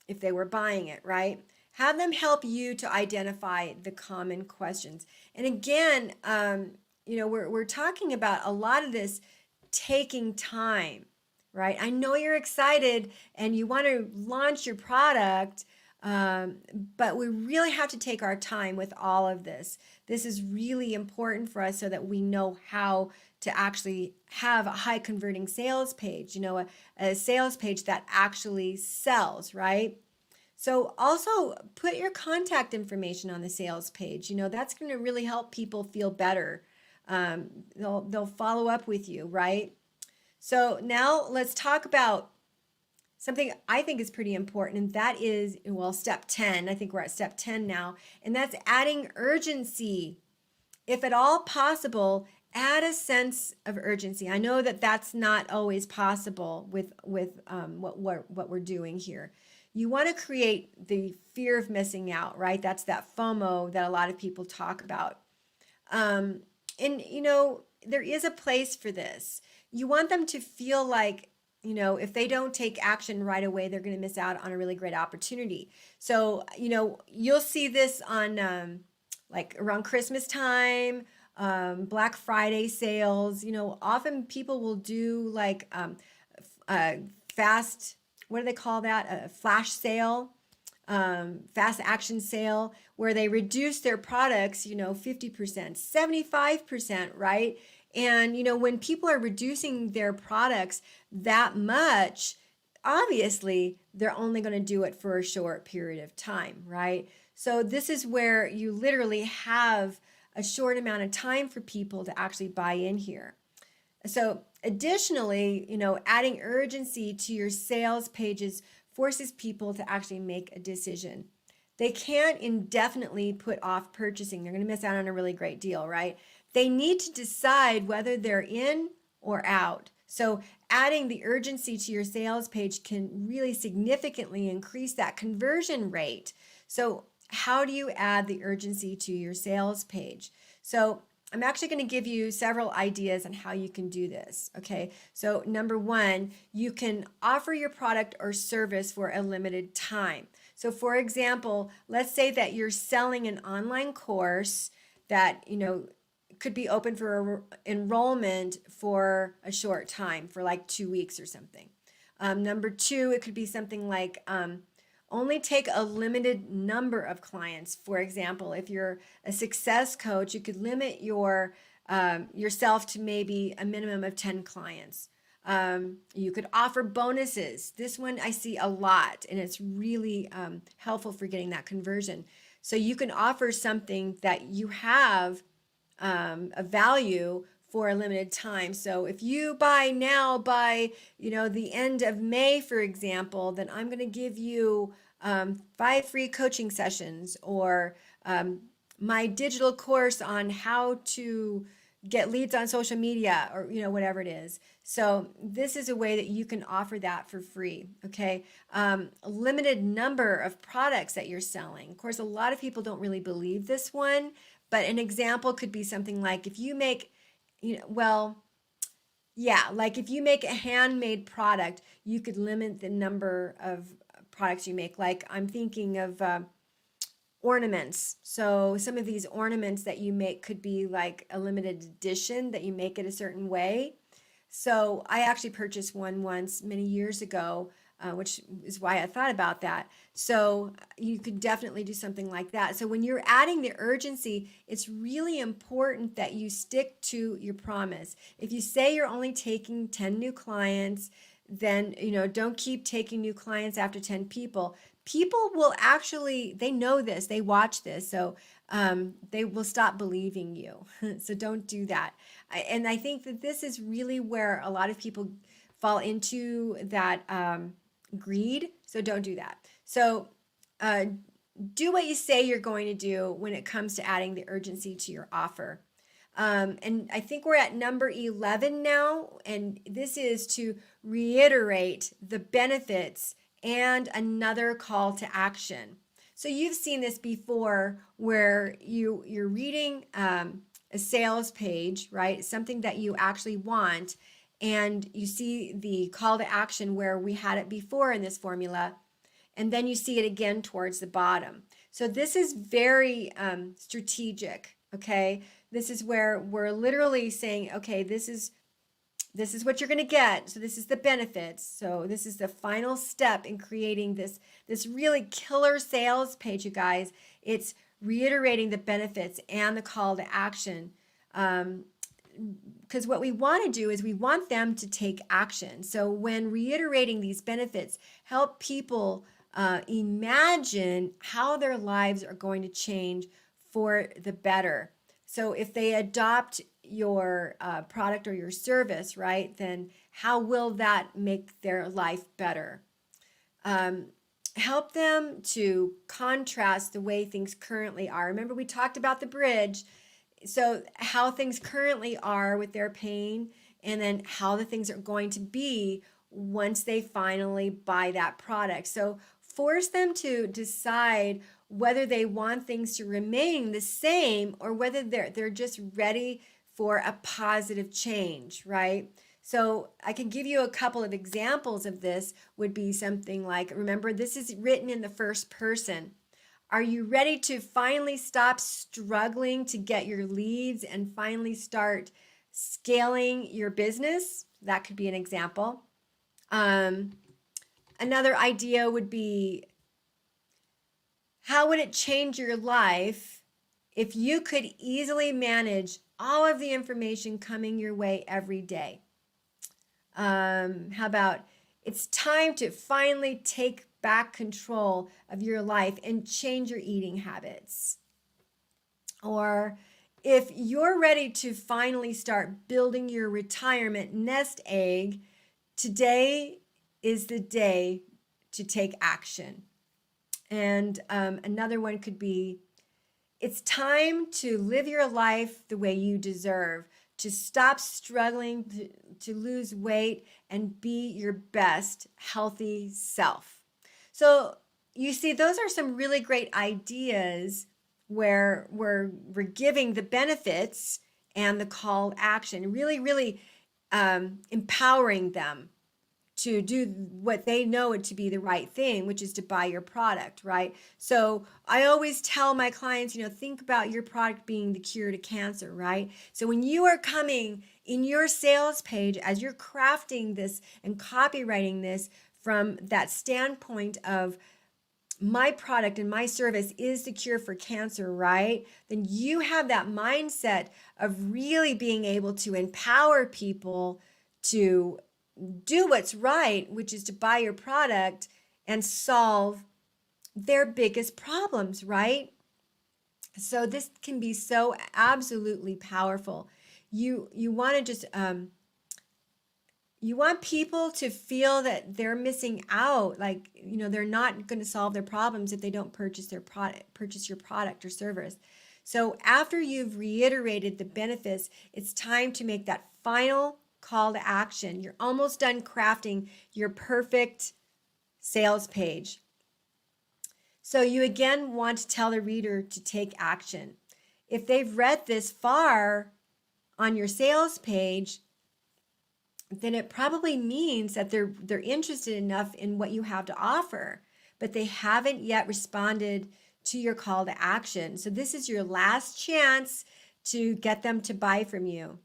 [SPEAKER 1] if they were buying it, right? Have them help you to identify the common questions. And again, we're talking about a lot of this taking time, right? I know you're excited and you want to launch your product, but we really have to take our time with all of this. This is really important for us so that we know how to actually have a high converting sales page, a sales page that actually sells, right? So also put your contact information on the sales page. That's going to really help people feel better. They'll follow up with you, right? So now let's talk about something I think is pretty important, and that is, well, step 10. I think we're at step 10 now, and that's adding urgency. If at all possible, add a sense of urgency. I know that that's not always possible with what we're doing here. You want to create the fear of missing out, right? That's that FOMO that a lot of people talk about. And there is a place for this. You want them to feel like, if they don't take action right away, they're going to miss out on a really great opportunity. So, you'll see this on like around Christmas time, Black Friday sales. Often people will do like fast, what do they call that? A flash sale, fast action sale, where they reduce their products, 50%, 75%, right? And, when people are reducing their products that much, obviously they're only going to do it for a short period of time, right? So this is where you literally have a short amount of time for people to actually buy in here. So additionally, adding urgency to your sales pages forces people to actually make a decision. They can't indefinitely put off purchasing. They're going to miss out on a really great deal, right? They need to decide whether they're in or out. So adding the urgency to your sales page can really significantly increase that conversion rate. So how do you add the urgency to your sales page? So I'm actually going to give you several ideas on how you can do this. Okay, so number one, you can offer your product or service for a limited time. So for example, let's say that you're selling an online course that, could be open for enrollment for a short time, for like 2 weeks or something. Number two, it could be something like only take a limited number of clients. For example, if you're a success coach, you could limit yourself to maybe a minimum of 10 clients. You could offer bonuses. This one I see a lot, and it's really helpful for getting that conversion. So you can offer something that you have a value for a limited time. So if you buy now by the end of May, for example, then I'm going to give you 5 free coaching sessions, or my digital course on how to get leads on social media, or whatever it is. So this is a way that you can offer that for free. Okay, a limited number of products that you're selling. Of course, a lot of people don't really believe this one, but an example could be something like, if you make like if you make a handmade product, you could limit the number of products you make. Like I'm thinking of ornaments. So some of these ornaments that you make could be like a limited edition that you make it a certain way. So I actually purchased one once many years ago, which is why I thought about that. So you could definitely do something like that. So when you're adding the urgency, it's really important that you stick to your promise. If you say you're only taking 10 new clients, then don't keep taking new clients after 10 people. People will actually, they know this, they watch this, so they will stop believing you. So don't do that. And I think that this is really where a lot of people fall into that greed. So don't do that. So do what you say you're going to do when it comes to adding the urgency to your offer. And I think we're at number 11 now, and this is to reiterate the benefits and another call to action. So you've seen this before, where you're reading a sales page, right? Something that you actually want, and you see the call to action where we had it before in this formula, and then you see it again towards the bottom. So this is very strategic, okay? This is where we're literally saying, okay, this is what you're going to get. So this is the benefits. So this is the final step in creating this really killer sales page, you guys. It's reiterating the benefits and the call to action. Because what we want to do is we want them to take action. So when reiterating these benefits, help people imagine how their lives are going to change for the better. So if they adopt your product or your service, right, then how will that make their life better? Help them to contrast the way things currently are. Remember, we talked about the bridge. So how things currently are with their pain, and then how the things are going to be once they finally buy that product. So force them to decide whether they want things to remain the same or whether they're just ready for a positive change, right? So I can give you a couple of examples of this. Would be something like, remember, this is written in the first person. Are you ready to finally stop struggling to get your leads and finally start scaling your business? That could be an example. Another idea would be, how would it change your life if you could easily manage all of the information coming your way every day? How about, it's time to finally take back control of your life and change your eating habits. Or if you're ready to finally start building your retirement nest egg, today is the day to take action. And another one could be, it's time to live your life the way you deserve, to stop struggling to lose weight and be your best healthy self. So you see, those are some really great ideas where we're giving the benefits and the call to action, really empowering them to do what they know it to be the right thing, which is to buy your product, right? So I always tell my clients, think about your product being the cure to cancer, right? So when you are coming in your sales page, as you're crafting this and copywriting this from that standpoint of, my product and my service is the cure for cancer, right? Then you have that mindset of really being able to empower people to do what's right, which is to buy your product and solve their biggest problems, right? So this can be so absolutely powerful. You want to just you want people to feel that they're missing out, like, they're not going to solve their problems if they don't purchase your product or service. So after you've reiterated the benefits, it's time to make that final call to action. You're almost done crafting your perfect sales page. So you again want to tell the reader to take action. If they've read this far on your sales page, then it probably means that they're interested enough in what you have to offer, but they haven't yet responded to your call to action. So this is your last chance to get them to buy from you.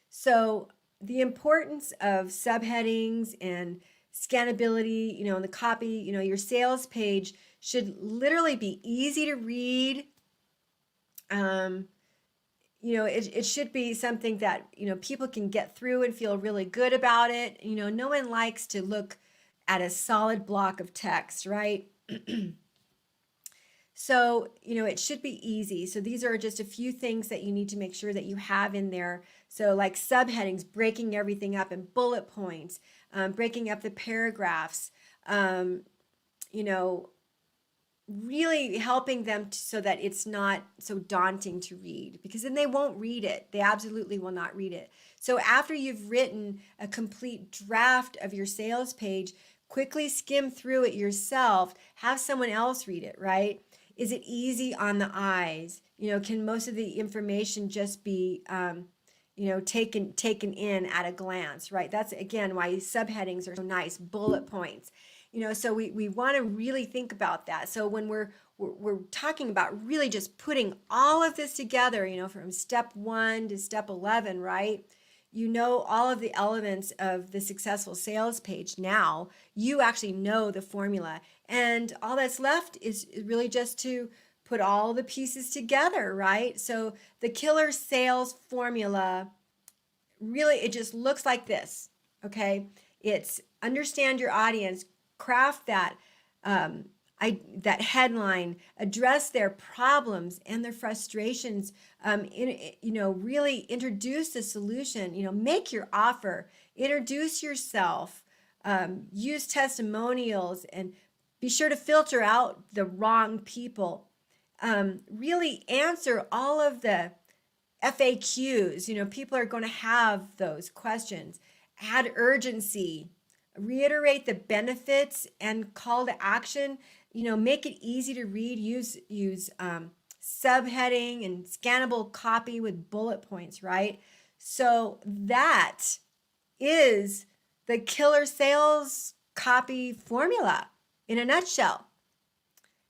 [SPEAKER 1] So the importance of subheadings and scannability, in the copy, your sales page should literally be easy to read. It should be something that, people can get through and feel really good about it. No one likes to look at a solid block of text, right? So, it should be easy. So these are just a few things that you need to make sure that you have in there. So like subheadings, breaking everything up in bullet points, breaking up the paragraphs, really helping them so that it's not so daunting to read, because then they won't read it. They absolutely will not read it. So after you've written a complete draft of your sales page, quickly skim through it yourself, have someone else read it, right? Is it easy on the eyes? Can most of the information just be taken in at a glance, right? That's again why subheadings are so nice, bullet points. So we want to really think about that. So when we're talking about really just putting all of this together, from step 1 to step 11, right? All of the elements of the successful sales page. Now you actually know the formula, and all that's left is really just to put all the pieces together, right? So the killer sales formula, really, it just looks like this, okay? It's understand your audience, craft that that headline, address their problems and their frustrations, really introduce the solution, make your offer, introduce yourself, use testimonials, and be sure to filter out the wrong people. Really answer all of the FAQs. People are going to have those questions. Add urgency, reiterate the benefits and call to action. Make it easy to read. Use subheading and scannable copy with bullet points, right? So that is the killer sales copy formula in a nutshell.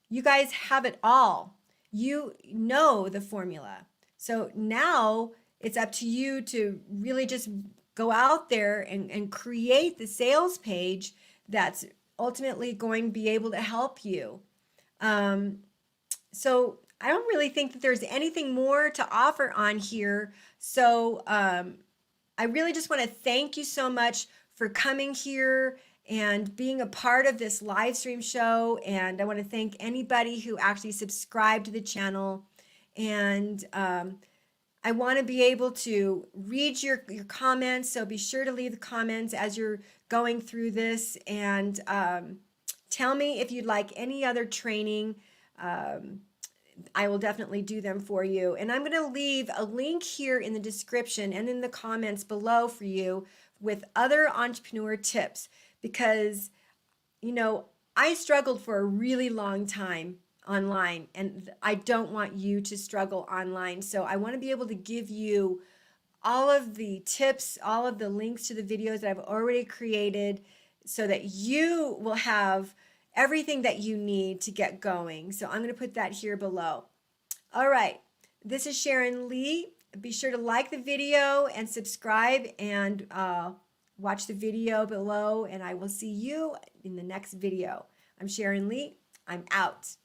[SPEAKER 1] You guys have it all. You know the formula. So now it's up to you to really just go out there and create the sales page that's ultimately going to be able to help you. So I don't really think that there's anything more to offer on here. So I really just want to thank you so much for coming here and being a part of this live stream show. And I want to thank anybody who actually subscribed to the channel. And I want to be able to read your comments. So be sure to leave the comments as you're going through this. And tell me if you'd like any other training. I will definitely do them for you. And I'm going to leave a link here in the description and in the comments below for you with other entrepreneur tips, because, I struggled for a really long time online, and I don't want you to struggle online. So I want to be able to give you all of the tips, all of the links to the videos that I've already created, so that you will have everything that you need to get going. So I'm going to put that here below. All right, this is Sharon Lee. Be sure to like the video and subscribe, and watch the video below, and I will see you in the next video. I'm Sharon Lee. I'm out.